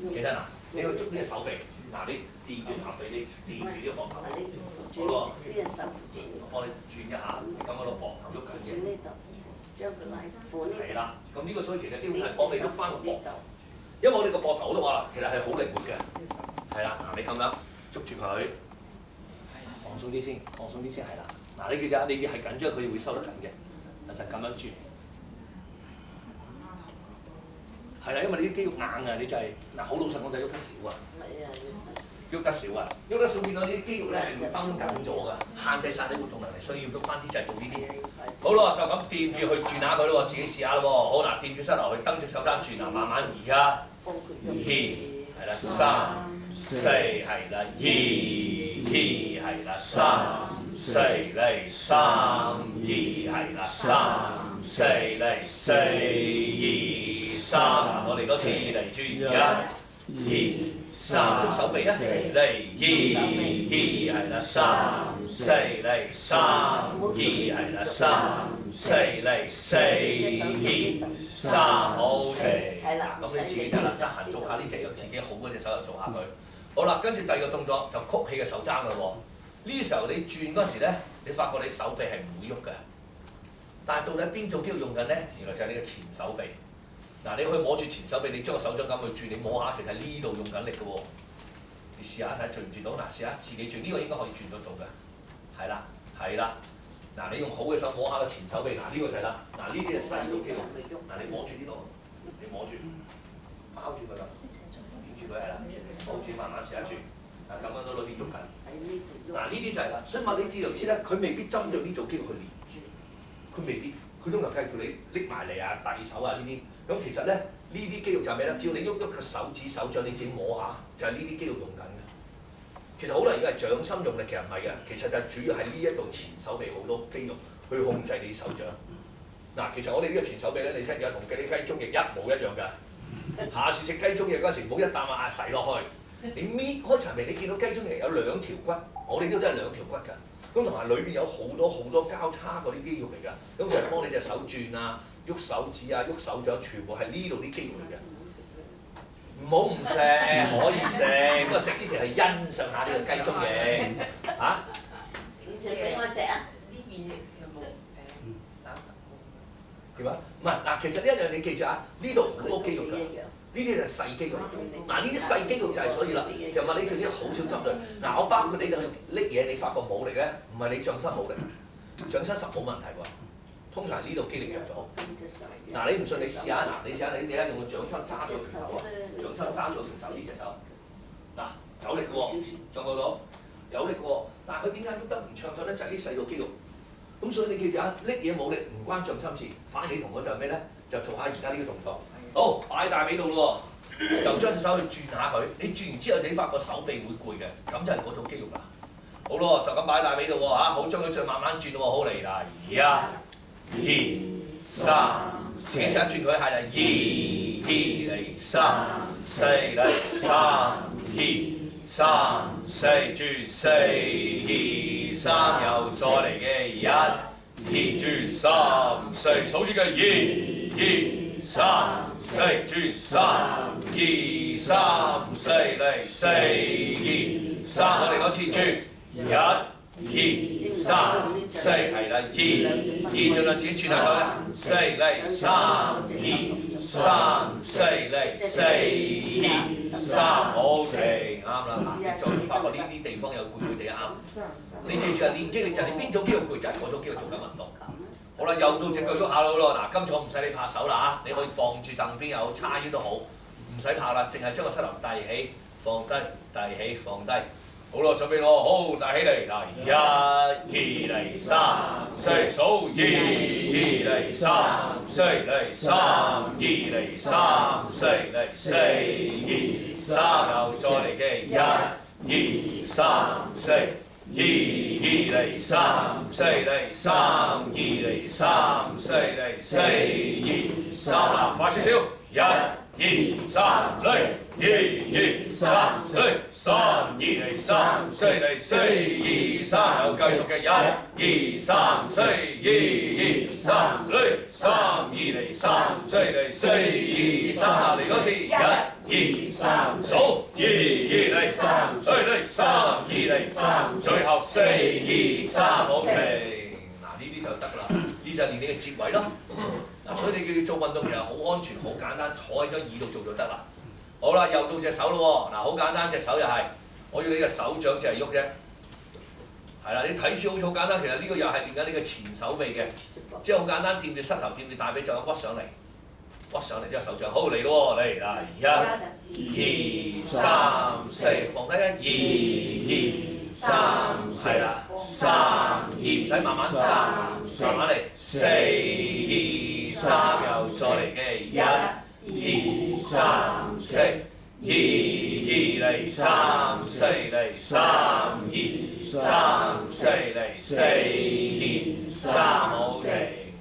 其實嗱，你去捉呢隻手臂，嗱你掂住下臂，你掂住呢個膊頭，好咯，我幫你轉一下，你咁嗰度膊頭喐緊嘅，係啦，咁呢個所以其實基本係幫你喐翻個膊頭。因為我哋個膊頭我都話啦，其實係好靈活嘅，係啦，嗱你咁樣捉住佢，放鬆啲先，係啦，嗱你記得你係緊張，佢會收得緊嘅，就咁樣轉，係啦，因為你啲肌肉硬啊，你就係嗱好老實講就喐得少啊，喐得少變到啲肌肉咧係會繃緊咗㗎，限制晒你活動能力，所以要喐翻啲就係做呢啲。好咯，就咁掂住去轉下佢咯，自己試下咯喎。好嗱，掂住膝頭去蹬直手踭轉啊，慢慢移啊。2係啦，3、4係啦，2係啦，3、4嚟3、2係啦，3、4嚟4、2、3，我哋多次嚟轉1、2、3，捉手臂啊，嚟2係啦，3、4嚟3、2係啦，3、4嚟4、2、3 OK。咁你自己就啦，得閒做下呢隻，又自己好嗰隻手又做下佢。好啦，跟住第二個動作就曲起個手踭啦喎。呢時候你轉嗰時咧，你發覺你手臂係唔會喐嘅。但係到底邊種肌肉用緊咧？原來就係你嘅前手臂。嗱，你可以摸住前手臂，你將個手掌咁去轉，你摸下，其實呢度用緊力嘅喎。你試下睇轉唔轉到？嗱，試下自己轉，呢個應該可以轉得到嘅。係啦。嗱，你用好嘅手摸下個前手臂，嗱呢個就係啦。嗱，呢啲係細組肌肉。嗱，你摸住呢度。你摸住，包住佢啦，掂住佢係啦，好似慢慢試下轉，咁樣都裏邊喐緊。嗱呢啲就係啦，所以物理治療師咧，佢未必針對呢組肌肉去練，佢未必，佢通常梗係叫你拎埋嚟啊、遞手啊呢啲。咁其實咧，呢啲肌肉就係咩咧？只要你喐個手指、手掌，你自己摸下，就係呢啲肌肉用緊嘅。其實好多人以為掌心用力，其實唔係嘅，其實就係主要係呢一度前手臂好多肌肉去控制你手掌。嗱，其實我哋呢個前手臂咧，你聽住同嗰啲雞中翼一模一樣㗎。下次食雞中翼嗰時，唔好一啖啊噬落去。你搣開層皮，你見到雞中翼有2條骨，我哋呢度都係2條骨㗎。咁同埋裏邊有好多交叉嗰啲肌肉嚟㗎。咁就係幫你隻手轉啊、喐手指啊、喐手掌，全部係呢度啲肌肉嚟嘅。唔好唔食，可以食，不過食之前係欣賞下呢個雞中翼嚇。食俾我食啊！呢邊有冇手術？點啊？唔係嗱，其實呢一樣你記住啊，呢度好多肌肉㗎，呢啲就係細肌肉。嗱，呢啲細肌肉就係所以啦，就話你自己好少針對。嗱，我包括你去拎嘢，你發覺冇力咧，唔係你掌心冇力，掌心實冇問題喎。通常係呢度肌力弱咗。嗱，你唔信你試下，嗱，你試下你用個掌心揸住拳頭啊，掌心揸住拳頭呢隻手，嗱有力嘅喎，上到到有力嘅喎，但係佢點解喐得唔暢順咧？就係呢細個肌肉。咁所以你記住啊，拎嘢冇力唔關掌心事，反而你同我就係咩咧？就做下而家呢個動作。好，擺大髀度咯喎，就將隻手去轉下佢。你轉完之後，你發覺手臂會攰嘅，咁就係嗰種肌肉啦。好咯，就咁擺大髀度喎嚇，好將佢再慢慢轉喎，好嚟啦，1、2、3，自己試下轉佢係啦，2嚟3、4嚟3、2、3、4轉4、2、3，又再嚟嘅1、2轉3、4，數住嘅2、3、4轉3、2、3、4嚟4、2、3，我哋嗰次轉。1、1、2、3、4，係啦，2，盡量自己轉下佢啦，4嚟，3、2、3、4嚟，4、2、3，好停，啱啦。嗱，再發覺呢啲地方有攰攰地啱。你記住啊，練肌力就係你邊種肌肉攰就係嗰種肌肉做緊運動。好啦，又到隻腳喐下咯。嗱，今次我唔使你拍手啦嚇，你可以傍住凳邊又好，叉腰都好，唔使拍啦，淨係將個膝頭遞起，放低，遞起，放低。好啦，準備咯，好，帶起嚟嗱，1、2嚟3、4，數2、2嚟3、4嚟3、2嚟3、4嚟4、2、3，又再嚟嘅1、2、3、4。2嚟3、4嚟3、2嚟3、4嚟4、2、3啦，快少少，1、2、3嚟，1、2、3嚟，3、2嚟3、4嚟4、2、3，又繼續嘅1、2、3、4、2、3嚟，3、2嚟3、4嚟4、2、3啦，嚟多次1、2、3，數2、2嚟3、4嚟3、2嚟3，最後4、2、3，好停。嗱呢啲就得啦，呢就係練你嘅節位咯。嗱，所以你叫做運動其實好安全、好簡單，坐喺張椅度做就得啦。好啦，又到隻手咯喎，嗱好簡單，隻手又係，我要你嘅手掌就係喐啫。係啦，你睇似好似好簡單，其實呢個又係練緊你嘅前手臂嘅，即係好簡單，掂住膝頭，掂住大髀，就咁屈上嚟。屈上嚟之後手掌，好嚟咯喎，嚟啦，1、2、3、4，放低1、2、3，係啦，3、2，唔使慢慢3，慢慢嚟，4、2、3，又再嚟嘅1、2、3、4，2、2嚟3、4嚟3、2、3、4嚟4、2、3，好停，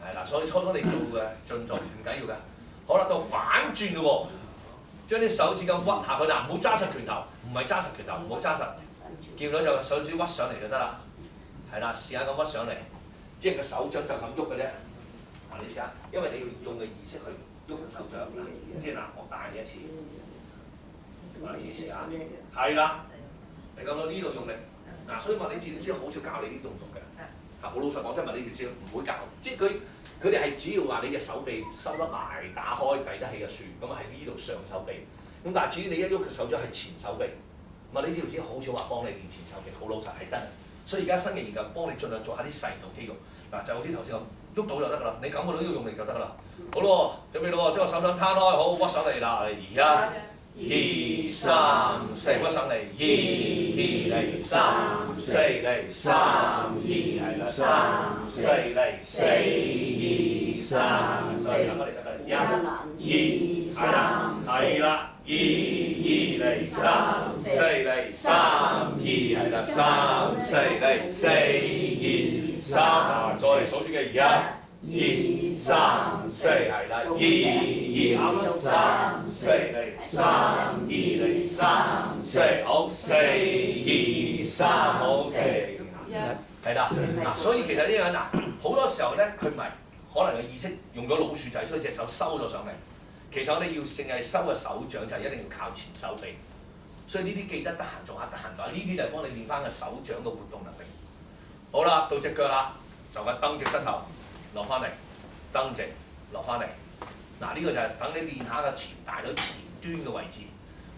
係啦，所以初初你做嘅進度唔緊要㗎。好啦，到反轉咯喎，將啲手指咁屈下佢嗱，唔好揸實拳頭，唔係揸實拳頭，唔好揸實，見到就手指屈上嚟就得啦，係啦，試下咁屈上嚟，即係個手掌就咁喐嘅啫。嗱你試下，因為你要用嘅意識去喐個手掌嗱，即係嗱，我帶你一次，嗱你試下，係啦，你咁到呢度用力，嗱所以物理治療師好少教你啲動作嘅，好老實講真，物理治療師唔會教，即係佢哋係主要話你嘅手臂收得埋、打開、遞得起就算，咁啊喺呢度上手臂。咁但係至於你一喐嘅手掌係前手臂，物理治療師好少話幫你練前手臂，好老實係真。所以而家新嘅研究幫你盡量做下啲細度肌肉，嗱就好似頭先咁，喐到就得㗎啦，你感覺到呢個用力就得㗎啦。好咯，準備咯喎，將個手掌攤開，好屈上嚟啦，1、2、3、4，屈上嚟，2嚟3、4嚟3、2係啦，3、4嚟4、2、3，咁我哋得啦，1、2、3，係啦，2嚟3、4嚟3、2係啦，3、4嚟4、2、3，再嚟數住嘅1、2、3、4係啦，2、啱啦，3、4嚟3、2嚟3、4，好4、2、3，好停，係啦，嗱，所以其實呢樣嗱，好多時候咧，佢唔係可能嘅意識用咗老鼠仔，所以隻手收咗上嚟。其實我哋要淨係收個手掌就係一定要靠前手臂，所以呢啲記得得閒做下，得閒做下，呢啲就係幫你練翻個手掌嘅活動能力。好啦，到隻腳啦，就係蹬直膝頭。落翻嚟，蹬直，落翻嚟。嗱呢個就係等你練下個前大腿前端嘅位置。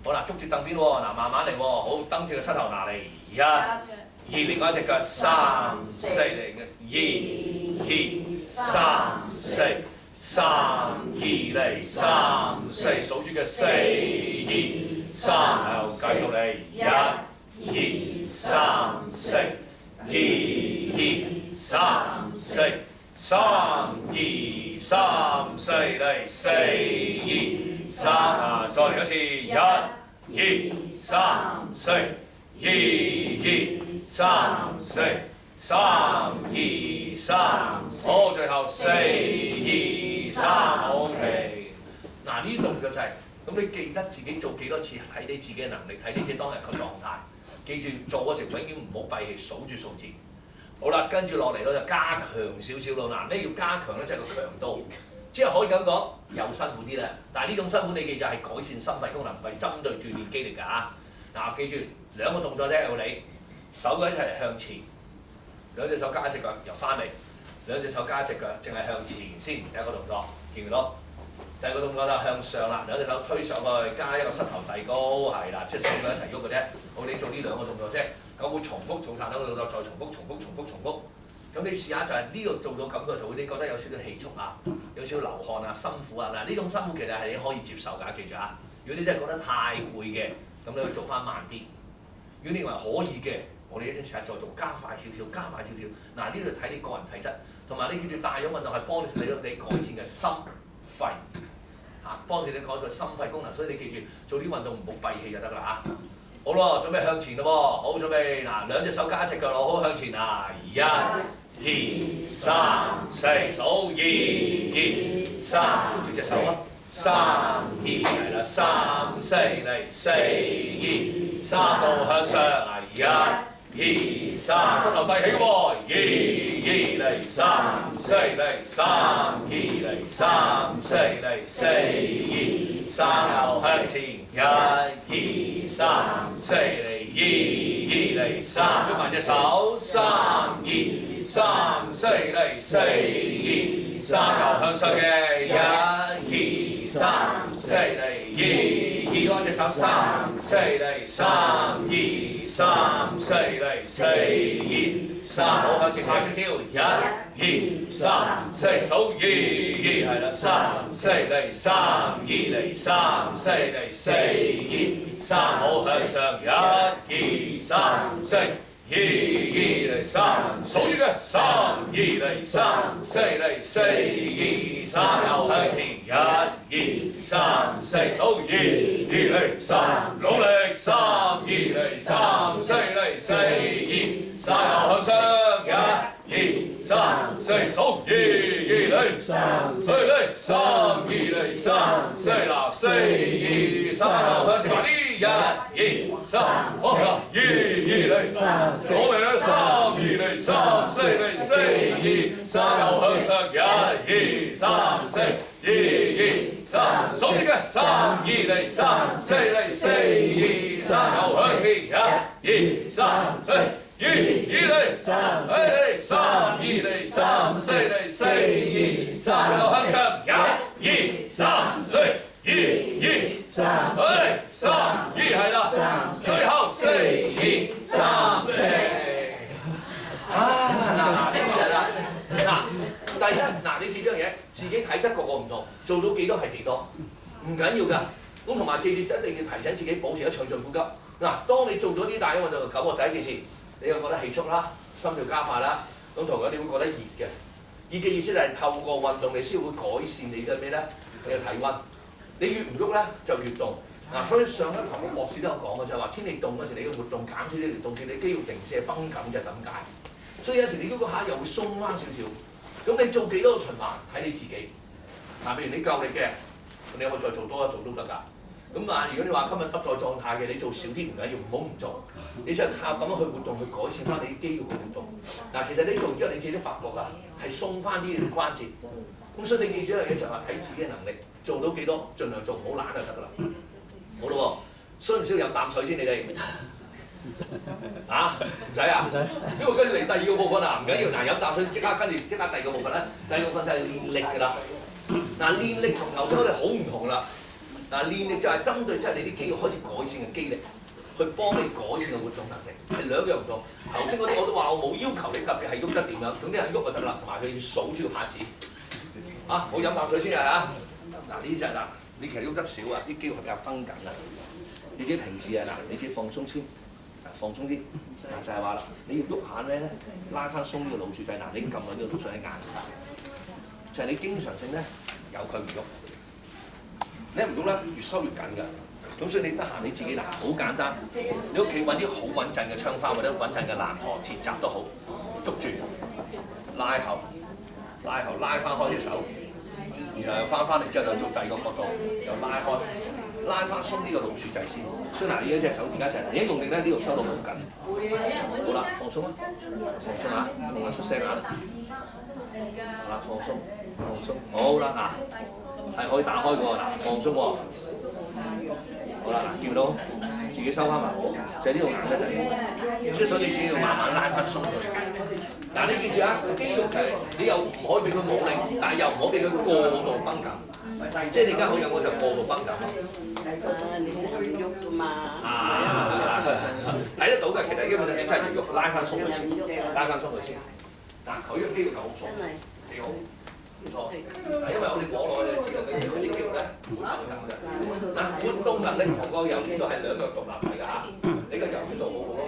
好啦，捉住凳邊喎，嗱慢慢嚟喎，好蹬直個膝頭，嗱嚟1、2，另外一隻腳3、4嚟嘅2、3、4、3、2嚟3、4，數住嘅4、2、3，又繼續嚟1、2、3、4、2、3、4。3、2、3、4嚟4、2、3啊！再嚟一次1、2、3、4、2、3、4、3、2、3，好，最後4、2、3，好停。嗱呢啲動作就係咁，你記得自己做幾多次，睇你自己嘅能力，睇你自己當日嘅狀態。記住做嗰時永遠唔好閉氣，數住數字。好啦，跟住落嚟咯，就加強少少咯。嗱，咩叫加強咧？即係個強度，即係可以咁講，又辛苦啲啦。但係呢種辛苦你記住係改善心肺功能，唔係針對鍛鍊肌力㗎嚇。嗱，記住2個動作啫，有你手嘅一齊向前，兩隻手加一隻腳又翻嚟，兩隻手加一隻腳，淨係向前先。第一個動作見唔見到？第二個動作就向上啦，兩隻手推上去，加一個膝頭遞高，係啦，即係手腳一齊喐嘅啫。好，你做呢兩個動作啫，咁會重複做曬兩個動作，再重複。咁你試下就係呢度做到咁嘅就會，你覺得有少少氣促啊，有少少流汗啊，辛苦啊。嗱，呢種辛苦其實係你可以接受㗎，記住啊。如果你真係覺得太攰嘅，咁你可以做翻慢啲。如果你認為可以嘅，我哋一齊再做加快少少。嗱，呢度睇你個人體質，同埋你記住帶氧運動係幫你改善嘅心肺。幫住你改善心肺功能，所以你記住做啲運動唔好閉氣就得啦嚇。好咯，準備向前咯喎，好準備嗱，兩隻手加一隻腳落，好向前啊！1、2、3、4，數2、3，捉住隻手啊！3、2係啦，3、4嚟，4、2、3度向上啊！1、2、3，膝頭遞起喎，2嚟，3、4嚟，3、2嚟，3、4嚟，4、2、3又向前，1、2、3、4嚟，2嚟，3喐埋隻手，3、2、3、4嚟，4、2、3又向上嘅，1、2、3、4嚟，2嗰隻手，3、4嚟，3、2、3、4嚟，4、2、3好向前快少少，1、2、3、4數2係啦，3、4嚟，3、2嚟，3、4嚟，4、2、3好向上，1、2、3、4。2嚟3，數住嘅3、2嚟3、4嚟4、2、3又向前，1、2、3、4數2嚟3，努力3、2嚟3、4嚟4、2、3又向上，1、2、3、4數2嚟3、4嚟3、2嚟3、4啦，4、2、3又向前快啲，1、2、3，好啦，2嚟3。左邊咧3、2嚟3、4嚟4、2、3又向上，1、2、3、4、2、3，數住嘅3、2嚟3、4嚟4、2、3又向前，1、2、3、4、2嚟3、3、2嚟3、4嚟4、2、3又向上，1、2、3、4、2、3，3、2係啦，最後4、2、3、4。嗱呢啲就係啦，第一你記住樣嘢，自己體質個唔同，做到幾多係幾多，唔緊要㗎。咁同埋記住一定要提醒自己保持一暢順呼吸。當你做咗啲大嘅運動，感覺第一件事，你又覺得氣促啦，心跳加快啦，咁同樣你會覺得熱嘅。熱嘅意思就係透過運動，你先會改善你嘅咩咧？你嘅體温。你越唔喐咧，就越凍。所以上一堂嘅博士都有講嘅，就係話天氣凍嗰時，你嘅活動減少啲，導致你肌肉零舍繃緊就係咁解。所以有時你喐嗰下又會鬆翻少少。咁你做幾多個循環睇你自己。譬如你夠力嘅，你可以再做多一做都得㗎。咁如果你話今日不在狀態嘅，你做少啲唔緊要，唔好唔做。你就係靠咁樣去活動去改善翻你啲肌肉嘅活動。其實你做之後你自己都發覺㗎，係鬆翻啲關節。咁所以你記住一樣嘢就係話睇自己嘅能力，做到幾多盡量做，唔好懶就得㗎啦。好咯喎，需唔需要飲啖水先？你哋唔使啊？呢個跟住嚟第二個部分啊，唔緊要。飲啖水即刻跟住即刻第二個部分咧，第二個部分就係練力㗎啦。練力同頭先我哋好唔同啦。練力就係針對即係你啲肌肉開始改善嘅肌力，去幫你改善嘅活動能力，係兩樣唔同。頭先嗰啲我都話我冇要求你特別係喐得點樣，總之係喐就得啦，同埋佢要數住個拍子。好飲啖水先啊！呢啲就係啦，你其實喐得少啊，啲肌肉係比較繃緊啊。你自己平時你自己放鬆先，放鬆啲。就係話啦，你要喐下咩咧？拉翻鬆呢個老鼠仔。你已經撳落呢個老鼠仔硬晒，就係你經常性咧有佢唔喐。你唔喐咧，越收越緊㗎。咁所以你得閒你自己好簡單，你屋企揾啲好穩陣嘅槍花或者穩陣嘅欄河、鐵閘都好，捉住拉後拉翻開隻手，然後又翻嚟之後就做第二個角度，又拉開，拉翻鬆呢個老鼠仔先。所以呢一隻手而家就係，而家用力咧呢度收到好緊。好啦，放鬆啦，放鬆下，同埋出聲啊。好啦，放鬆，好啦係可以打開嘅喎，放鬆喎。好啦，見到，見自己收翻埋，就係呢度硬得滯，所以你自己要慢慢拉翻鬆佢。嗱，你記住啊，肌肉就係你又唔可以俾佢冇力，但係又唔可以俾佢過度繃緊。即係你而家好有嗰就過度繃緊咯。你成日喐㗎嘛？睇得到㗎，其實基本上你真係要喐，拉翻鬆佢先，拉翻鬆佢先。嗱，佢嘅肌肉就好鬆，幾好。唔錯，嗱，因為我哋摸落去就知道佢啲肌肉咧會繃緊嘅。嗱，活動能力同個柔軟度係兩樣獨立體㗎嚇，你個柔軟度好好咯。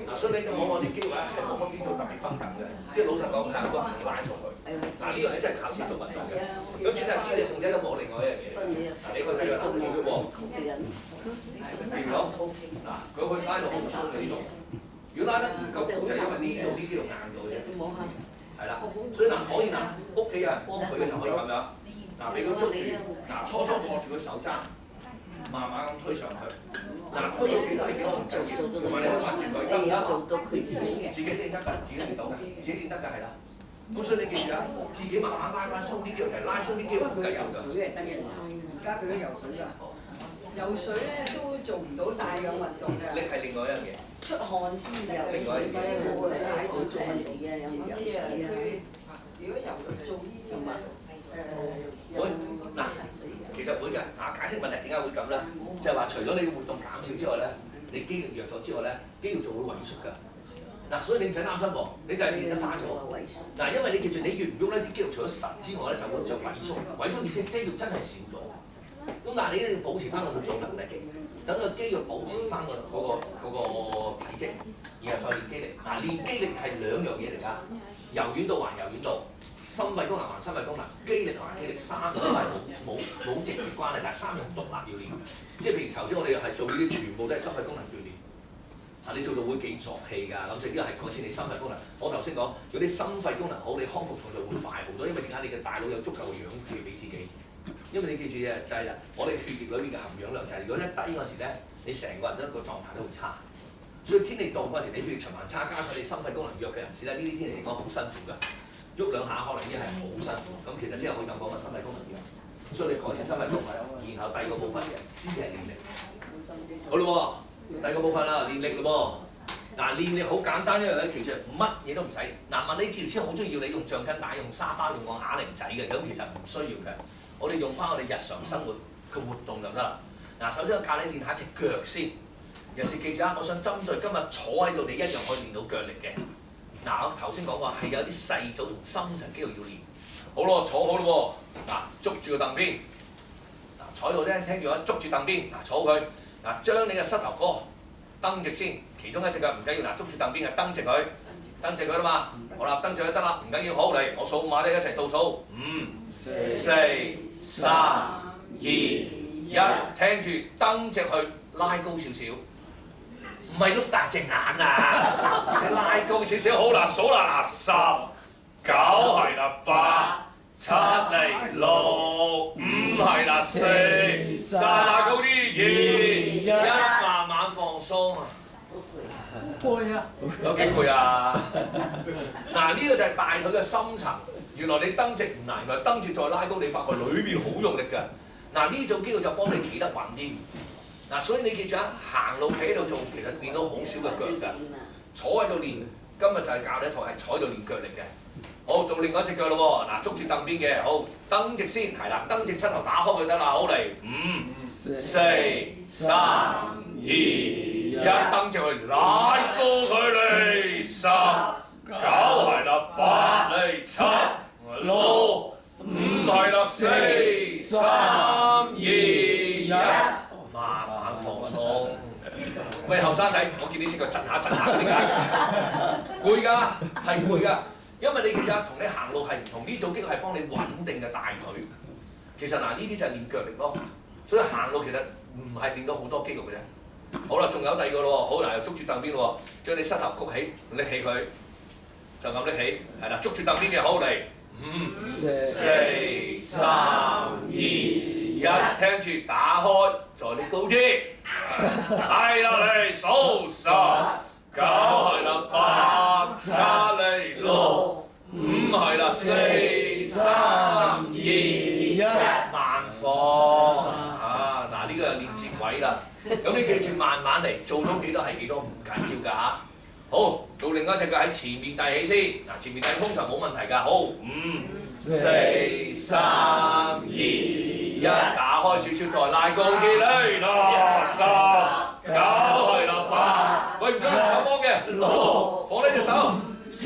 嗱，所以你摸我啲肌肉咧係冇乜邊度特別繃緊嘅，即係老實講係好多人拉鬆佢。嗱，呢樣嘢真係考試做運動嘅。咁轉頭肌力控制都冇另外一樣嘢。嗱，你去睇個男嘅喎，見到嗱，佢可以拉到好鬆嘅呢度。如果拉得唔夠就係因為呢度啲肌肉硬到嘅。係啦，所以嗱可以嗱，屋企有人幫佢嘅就可以咁樣，嗱俾佢捉住，嗱初初托住個手踭，慢慢咁推上去，嗱推到幾多係幾多唔重要，同埋你可以握住佢得唔得？自己練得㗎，自己練到㗎，自己練得㗎係啦。咁所以你記住啊，自己慢慢拉翻鬆啲肌肉，其實拉鬆啲肌肉好緊要㗎。而家佢都游水㗎，游水咧都做唔到大量運動㗎。力係另外一樣嘢。出汗先游水，冇喺水做運動嘅，有冇游水啊？如果游做呢啲會嗱，其實會㗎。嗱，解釋問題點解會咁咧？就係話除咗你嘅活動減少之外咧，你肌力弱咗之外咧，肌肉就會萎縮㗎。嗱，所以你唔使擔心喎，你就係練得快咗。嗱，因為你記住，你越唔喐咧，啲肌肉除咗實之外咧，就會就萎縮。萎縮意思肌肉真係少咗。咁但係你一定要保持翻個活動能力，等個肌肉保持翻嗰個體積，然後再練肌力。嗱，練肌力係兩樣嘢嚟㗎，柔軟度還柔軟度，心肺功能還心肺功能，肌力還肌力，三樣都係冇直接關係，但係三樣獨立要練。即係譬如頭先我哋係做呢啲，全部都係心肺功能鍛鍊。你做到會記作氣㗎，咁所以呢個係改善你心肺功能。我頭先講，如果你心肺功能好，你康復速度會快好多，因為點解？你嘅大腦有足夠嘅氧氣俾自己。因為你記住嘅就係我哋血液裏面嘅含氧量就係，如果一低嗰陣時咧，你成個人一個狀態都會差。所以天氣凍嗰陣時，你血液循環差，加上你心肺功能弱嘅人士咧，呢啲天氣嚟講好辛苦㗎，喐兩下可能已經係好辛苦。咁其實之後可以咁講個心肺功能弱，所以你改善心肺功能，然後第二個部分嘅先係練力。好啦喎，第二個部分啦，練力嘞噃。嗱，練力好簡單一樣咧，其實乜嘢都唔使。嗱，物理治療師好中意要你用橡筋帶、用沙包、用個啞鈴仔嘅，咁其實唔需要嘅。我哋用翻我哋日常生活嘅活動就得啦。嗱，首先我教你練下隻腳先。尤其是記住啊，我想針對今日坐喺度，你一樣可以練到腳力嘅。嗱，我頭先講過係有啲細組同深層肌肉要練。好咯，坐好咯喎。嗱，捉住個凳邊。嗱，坐喺度咧，聽住啊，捉住凳邊。嗱，坐佢。嗱，將你嘅膝頭哥蹬直先，其中一隻腳唔緊要。嗱，捉住凳邊嘅蹬直佢，蹬直佢啦嘛。好啦，蹬直佢得啦，唔緊要。好嚟，我數碼咧一齊倒數5、4、3、2、1，聽住蹬直去，拉高少少，唔係碌大隻眼啊！你拉高少少，好嗱，數啦，10、9係啦，8、7嚟6、5係啦，4、拉高啲，2、1慢慢放鬆啊！攰啊！有幾攰啊？嗱，呢個就係大腿嘅深層。原來你蹬直唔難，原來蹬直再拉高，你發覺裏邊好用力㗎。嗱，呢組肌肉就幫你企得穩啲。嗱，所以你記住啊，行路企喺度做，其實練到好少嘅腳㗎。坐喺度練，今日就係教你一套係坐喺度練腳力嘅。好，到另外一隻腳咯喎，嗱，捉住凳邊嘅，好，蹬直先，係啦，蹬直膝頭打開佢得啦，好嚟，5、4、3、2、1，蹬直佢，拉高佢嚟，10、9係啦，8嚟7、6、5係啦，4、3、2、1，慢慢放鬆。喂，後生仔，我見你隻腳震下震下，點解？攰㗎，係攰㗎。因為你而家同你行路係唔同，呢組肌肉係幫你穩定嘅大腿。其實嗱，呢啲就係練腳力咯。所以行路其實唔係練到好多肌肉嘅啫。好啦，仲有第二個咯喎，好嗱，又捉住凳邊咯喎，將你膝頭曲起，拎起佢，就咁拎起，係啦，捉住凳邊嘅，好嚟，5、4、3、2、1，聽住打開，再拎高啲，係啦，嚟數10、9係啦，8、7嚟6、5係啦，4、3、2、1，慢放啊！嗱，呢個就練節位啦。咁你記住慢慢嚟，做到幾多係幾多，唔緊要㗎嚇。好，做另外一隻腳喺前面遞起先。嗱，前面遞通常冇問題㗎。好，5、4、3、2、1，打開少少，再拉高啲咧。10、9係啦，8，喂唔該用手幫嘅，6，放呢隻手，4、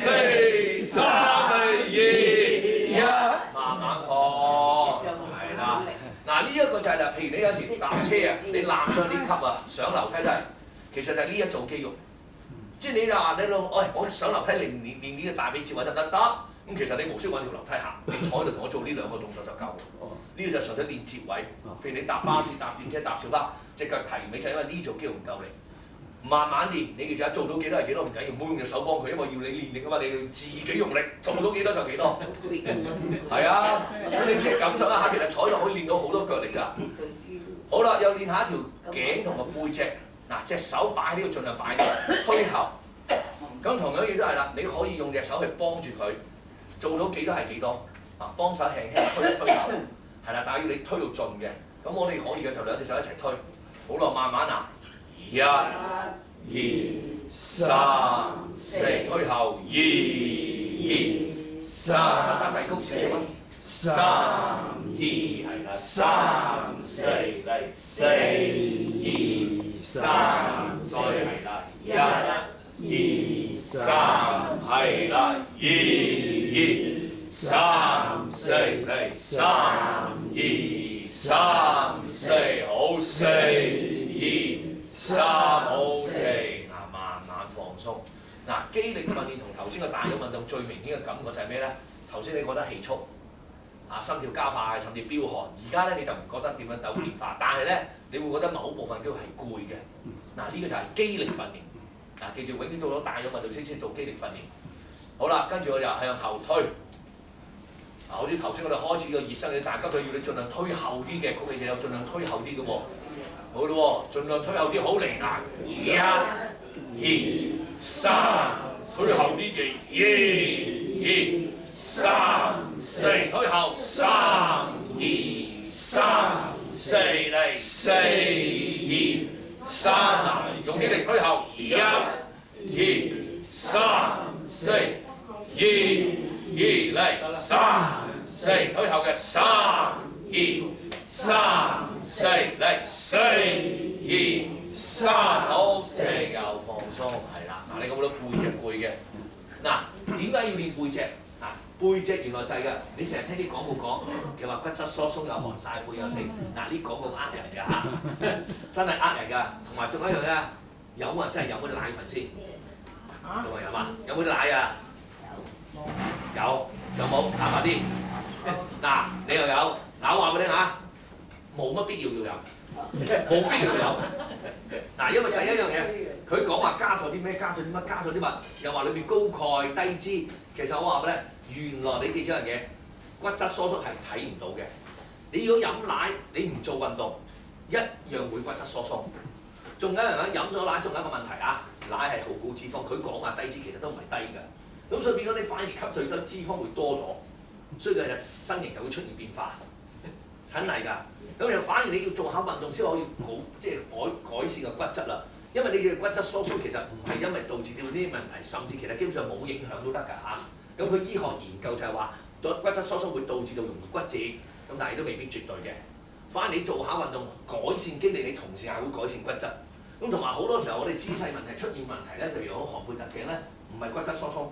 3、2、1，慢慢放，係啦。嗱呢一個就係啦，譬如你有時搭車啊，你攬上啲級啊，上樓梯都係，其實就係呢一組肌肉。即係你就話你諗，喂，我上樓梯練呢個大髀接位得唔得？得。咁其實你無需揾條樓梯行，你坐喺度同我做呢兩個動作就夠。呢個就純粹練接位。譬如你搭巴士、搭電車、搭小巴，隻腳提尾就因為呢組肌肉唔夠力。慢慢練，你記住啊，做到幾多係幾多唔緊要，唔好用隻手幫佢，因為要你練力啊嘛，你要自己用力，做到幾多就幾多。係啊，所以你即係感受一下，其實坐就可以練到好多腳力㗎。好啦，又練下一條頸同個背脊。嗱，隻手擺喺呢度，盡量擺推後。咁同樣嘢都係啦，你可以用隻手去幫住佢，做到幾多係幾多。啊，幫手輕輕推一推後，係啦，但係要你推到盡嘅。咁我哋可以嘅就兩隻手一齊推。好啦，慢慢啊，1、2、3、4，推後2、3，手踭遞高少少啊，3、2係啦，3、4嚟4、2、3，再係啦，1、2、3係啦，2、3、4嚟3、2、3、4，好4、2、3，好4，嗱慢慢放鬆。嗱，肌力訓練同頭先嘅大腰運動最明顯嘅感覺就係咩咧？頭先你覺得氣促，啊心跳加快，甚至飆汗。而家咧你就唔覺得點樣有變化，但係咧你會覺得某部分肌肉係攰嘅。嗱，呢個就係肌力訓練。嗱，記住永遠做咗大腰運動先做肌力訓練。好啦，跟住我又向後推。嗱，好似頭先我哋開始個熱身，你大家佢要你盡量推後啲嘅，咁你就有盡量推後啲嘅喎。好啦喎，盡量推後啲，好嚟嗱，1、2、3，推後啲嘅，2、3、4，推後3、2、3、4嚟4、2、3，用啲力推後1、2、3、4、2、嚟3、4，推後嘅3、2、3、4嚟4、2、3，好4，又放鬆，係啦。嗱，你覺唔覺得背脊攰嘅？嗱，點解要練背脊？嗱，背脊原來就係㗎。你成日聽啲廣告講，又話骨質疏鬆又寒晒背又成。嗱，呢廣告呃人㗎嚇，真係呃人㗎。同埋仲有一樣咧，有冇人真係有嗰啲奶粉先？仲有嘛？有冇啲奶啊？有，有冇？打埋啲。嗱，你又有，嗱我話俾你聽嚇，冇乜必要要有，冇必要有。嗱，因為第一樣嘢，佢講話加咗啲咩？加咗啲乜？加咗啲乜？又話裏面高鈣低脂。其實我話俾你，原來你記住一樣嘢，骨質疏鬆係睇唔到嘅。你如果飲奶，你唔做運動，一樣會骨質疏鬆。仲有一樣咧，飲咗奶，仲有一個問題啊，奶係好高脂肪，佢講話低脂其實都唔係低㗎。咁所以變咗你反而吸取得脂肪會多咗，所以佢嘅身形就會出現變化，肯定㗎。咁又反而你要做下運動先可以好，即係改善個骨質啦。因為你嘅骨質疏鬆其實唔係因為導致到呢啲問題，甚至其實基本上冇影響都得㗎嚇。咁佢醫學研究就係話，骨質疏鬆會導致到容易骨折，咁但係都未必絕對嘅。反而你做下運動改善肌力，你同時係會改善骨質。咁同埋好多時候我哋姿勢問題出現問題咧，就如好寒背突頸咧，唔係骨質疏鬆，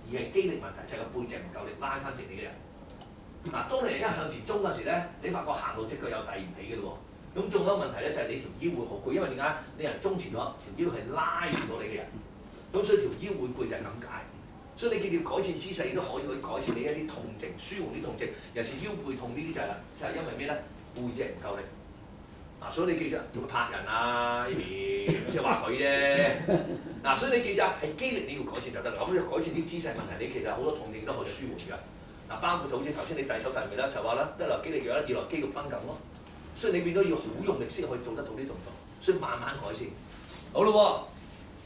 而係肌力問題，就係個背脊唔夠力拉翻直你嘅人。嗱，當你一向前衝嗰時咧，你發覺行路隻腳又遞唔起嘅咯喎。咁仲有一個問題咧，就係你條腰會好攰，因為點解？你人中前咗，條腰係拉唔到你嘅人，咁所以條腰會攰就係咁解。所以你記住改善姿勢，亦都可以去改善你一啲痛症，舒緩啲痛症。尤其是腰背痛呢啲就係啦，就係因為咩咧？背脊唔夠力。嗱，所以你記住，做乜拍人啊？呢邊即係話佢啫。嗱，所以你記住啊，係肌力你要改善就得啦。咁要改善啲姿勢問題，你其實好多痛症都可以舒緩㗎。嗱，包括就好似頭先你遞手遞尾啦，就話啦，一來肌力弱啦，二來肌肉繃緊咯。所以你變咗要好用力先可以做得到啲動作，所以慢慢改善。好咯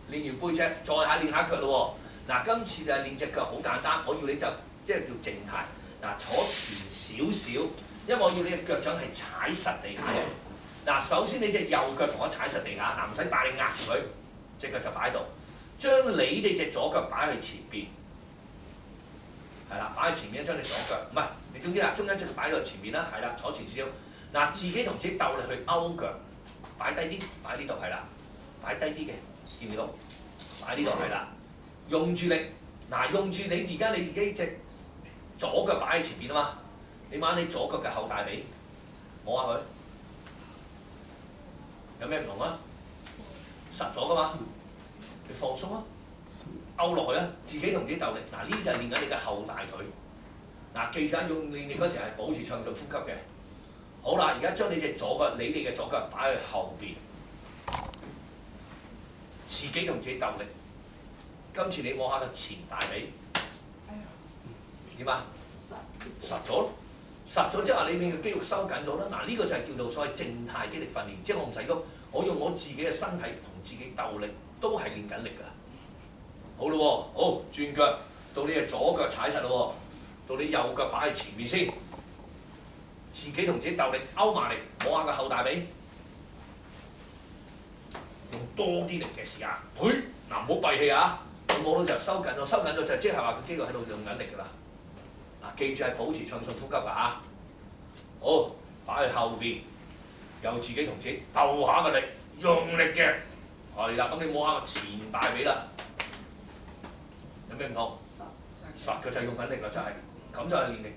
喎，練完背脊，再練下腳咯喎。嗱，今次就係練隻腳好簡單，我要你就即係叫靜態。嗱，坐前少少，因為我要你嘅腳掌係踩實地下嘅。嗱，首先你隻右腳同我踩實地下，嗱唔使大力壓住佢，隻腳就擺喺度。將你哋隻左腳擺去前邊，係啦，擺喺前面將隻左腳，唔係你總之啦，中間隻腳擺喺度前面啦，係啦，坐前少少。嗱，自己同自己鬥力去勾腳，擺低啲，擺呢度係啦，擺低啲嘅，見唔見到？擺呢度係啦，用住力，嗱用住你而家你自己隻左腳擺喺前邊啊嘛，你揾你左腳嘅後大髀，摸下佢，有咩唔同啊？實咗噶嘛？你放鬆啊，勾落去啊，自己同自己鬥力。嗱，呢就係練緊你嘅後大腿。嗱，記住用練嗰時係保持暢順呼吸嘅。好啦，而家將你隻左腳，你哋嘅左腳擺去後邊，自己同自己鬥力。今次你摸下個前大髀，點啊？實咗咯，實咗即係話你面嘅肌肉收緊咗啦。嗱，呢個就係叫做所謂靜態肌力訓練，即係我唔使喐，我用我自己嘅身體同自己鬥力。都係練緊力㗎，好咯喎，好轉腳，到你嘅左腳踩實咯喎，到你右腳擺喺前面先，自己同自己鬥力勾埋嚟，摸下個後大髀，用多啲力嘅時間，嗱唔好閉氣啊，我摸到就收緊咗，收緊咗就即係話個肌肉喺度用緊力㗎啦，嗱記住係保持暢順呼吸㗎嚇，好擺喺後邊，由自己同自己鬥下個力，用力嘅。係啦，咁你摸下個前大髀啦，有咩唔同？實嘅就係用緊力啦，就係、咁就係練力。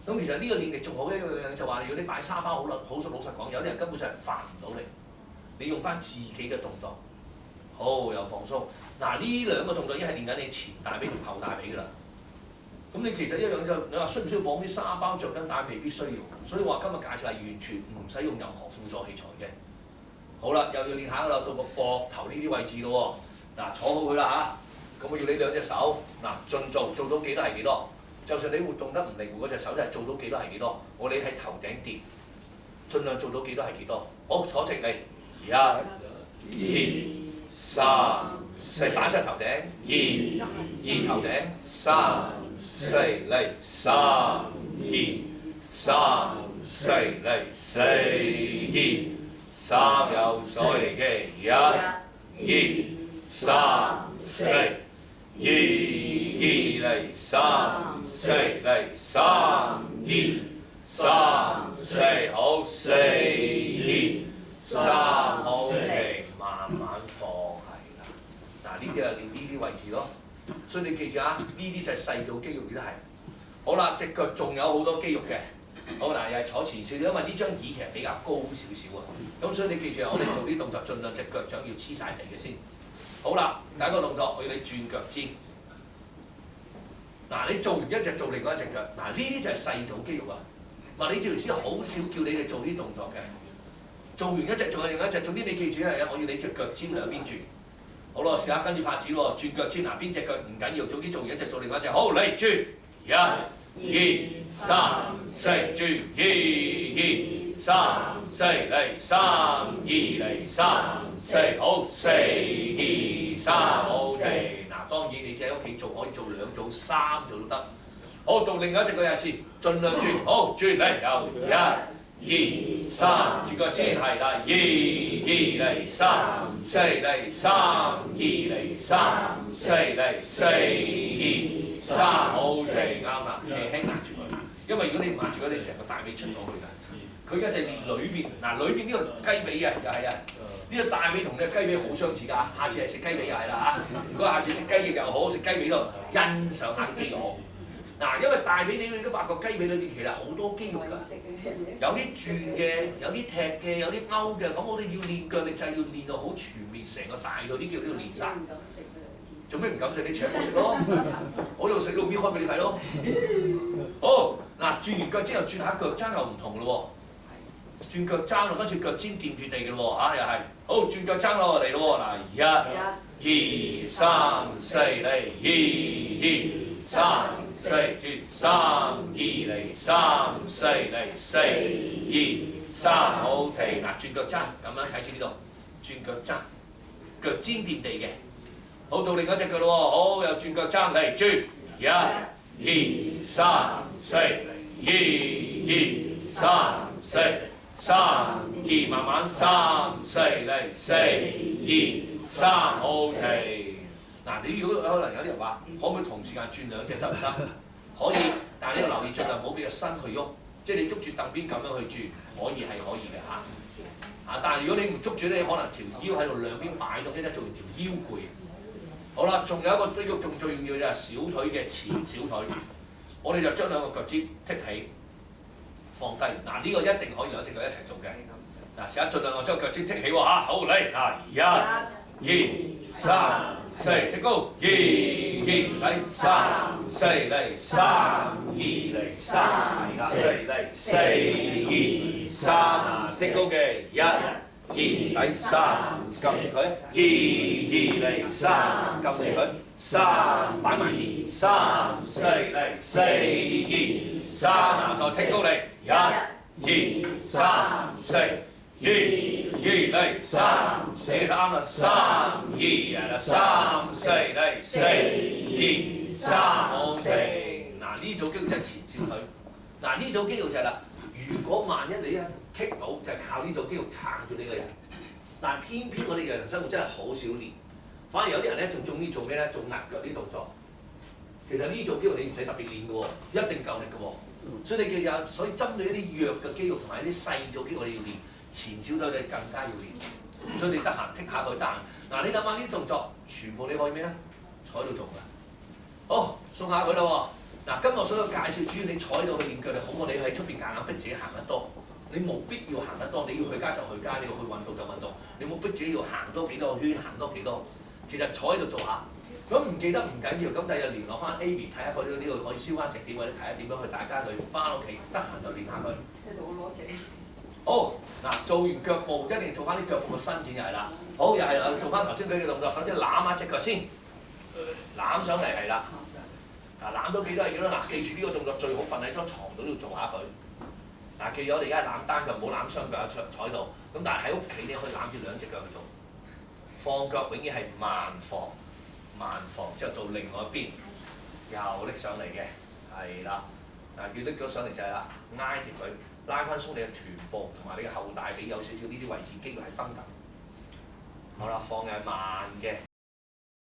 咁其實呢個練力仲好一樣就話，如果你擺沙包好老實講，有啲人根本就係發唔到力。你用翻自己嘅動作，好又放鬆。嗱呢兩個動作已經係練緊你前大髀同後大髀㗎啦。咁你其實一樣就你話需唔需要綁啲沙包着緊帶？未必需要。所以話今日介紹係完全唔使用任何輔助器材嘅。好啦，又要練下啦，到個膊頭呢啲位置咯喎。嗱，坐好佢啦嚇。咁我要你兩隻手，嗱盡做到幾多係幾多。就算你活動得唔靈活，嗰隻手就係做到幾多係幾多。我哋喺頭頂掂，盡量做到幾多係幾多。好，坐直嚟，一、二、三、四，擺上頭頂，二頭頂，三、四嚟，三、二、三、四嚟，四、二。三右再嚟嘅，一、二、三、四，二嚟，三、四嚟，三、二、三、四，好，四、二、三，好停，慢慢放，係啦。嗱，呢啲就練呢啲位置咯。所以你記住啊，呢啲就係細組肌肉亦都係。好啦，隻腳仲有好多肌肉嘅。好嗱，又係坐前少少，因為呢張椅其實比較高少少啊。咁所以你記住啊，我哋做啲動作，盡量隻腳掌要黐晒地嘅先。好啦，第一個動作我要你轉腳尖。嗱，你做完一隻做另外一隻腳，嗱呢啲就係細組肌肉啊。嗱，你治療師好少叫你哋做呢啲動作嘅。做完一隻仲有另外一隻，總之你記住係我要你隻腳尖兩邊轉。好咯，試下跟住拍子喎，轉腳尖嗱，邊隻腳唔緊要，總之做完一隻做另外一隻。好，嚟轉，一、二、三、四，轉，一、二、三、四嚟，三、二嚟，三、四，好，四、二、三，好停。嗱，當然你自己喺屋企做可以做兩組、三組都得。好，到另外一隻腳又係，盡量轉，好，轉嚟，又一、二、三，轉腳尖係啦，二嚟，三、四嚟，三、二嚟，三、四嚟，四、二。三好停啱啦，輕輕壓住佢，因為如果你唔壓住佢，你成個大髀出咗去㗎。佢而家就係練裏邊，嗱裏邊呢個雞髀嘅又係啊，呢個大髀同呢個雞髀好相似㗎。下次係食雞髀又係啦嚇，如果下次食雞翼又好，食雞髀都欣賞下啲肌肉。嗱，因為大髀你都發覺雞髀裏邊其實好多肌肉㗎，有啲轉嘅，有啲踢嘅，有啲勾嘅，咁我哋要練腳力就係要練到好全面，成個大腿啲肌肉都要練晒。做咩唔敢食？你請我食咯，我度食路邊開俾你睇咯。好，嗱轉完腳之後轉下腳踭又唔同嘅咯喎，轉腳踭咯，跟住腳尖掂住地嘅咯喎嚇，又係。好，轉腳踭咯嚟咯喎，嗱一、二、三、四嚟，二、三、四轉，三、二嚟，三、四嚟，四、二、三，好停。嗱轉腳踭咁樣睇住呢度，轉腳踭，腳尖掂地嘅。好，到另一隻腳咯喎，好又轉腳踭嚟轉，一、二、三、四，二、三、四，三、二、2，慢慢3、4嚟4、2、3，好停。嗱，你如果可能有啲人話，可唔可以同時間轉兩隻得唔得？可以，但係你要留意盡量唔好俾個身去喐，即係你捉住凳邊咁樣去轉，可以嘅嚇。但係如果你唔捉住咧，可能條腰喺度兩邊擺動，一陣做完條腰攰。好啦，仲有一個肌肉仲最重要就係小腿嘅前小腿，我哋就將兩個腳趾剔起，放低。嗱，呢個一定可以兩隻腳一齊做嘅。嗱，試下盡量將腳趾剔起喎嚇，好嚟嗱，1、2、3、4，剔高，2、2，使3、4嚟3、2嚟3，4嚟4、2、3，剔高嘅1、2，使3，撳住佢，2嚟3，撳住佢，3擺埋2、3、4嚟4、2、3，嗱再剔高嚟1、2、3、4。2嚟3，寫得啱啦，3、2啦，3、4嚟4、2、3，好停。嗱，呢組肌肉就係前小腿。嗱，呢組肌肉就係啦，如果萬一你一棘到，就係靠呢組肌肉撐住你個人。但係偏偏我哋日常生活真係好少練，反而有啲人咧仲中意做咩咧？做壓腳呢動作。其實呢組肌肉你唔使特別練嘅喎，一定夠力嘅喎。所以你記住啊，所以針對一啲弱嘅肌肉同埋一啲細組肌肉，我哋要練。前小腿你更加要練，所以你得閒剔下佢得閒。嗱，你諗下呢啲動作，全部你可以咩咧？坐喺度做㗎。好，送下佢啦喎。嗱，今日所有介紹主要你坐喺度去練腳，你好過你喺出邊夾硬逼自己行得多。你冇必要行得多，你要去街就去街，你要去運動就運動。你冇逼自己要行多幾多個圈，行多幾多。其實坐喺度做下，咁唔記得唔緊要。咁第日聯絡翻 Amy 睇下佢呢度可以燒翻直點，或者睇下點樣去大家去翻屋企，得閒就練下佢。喺度攞隻。好，嗱，做完腳步一定做翻啲腳步嘅伸展又係啦。好，又係啦，做翻頭先佢嘅動作。首先攬下隻腳先，攬上嚟係啦。嗱，攬到幾多係幾多？嗱，記住呢個動作最好瞓喺張床度都要做下佢。嗱，記住我哋而家係攬單腳，唔好攬雙腳坐喺度。咁但係喺屋企你可以攬住兩隻腳去做。放腳永遠係慢放，之後到另外一邊又拎上嚟嘅，係啦。嗱，要拎咗上嚟就係啦，挨條腿。拉翻鬆你嘅臀部同埋你嘅後大髀有少少呢啲位置肌肉係繃緊。好啦，放嘅慢嘅，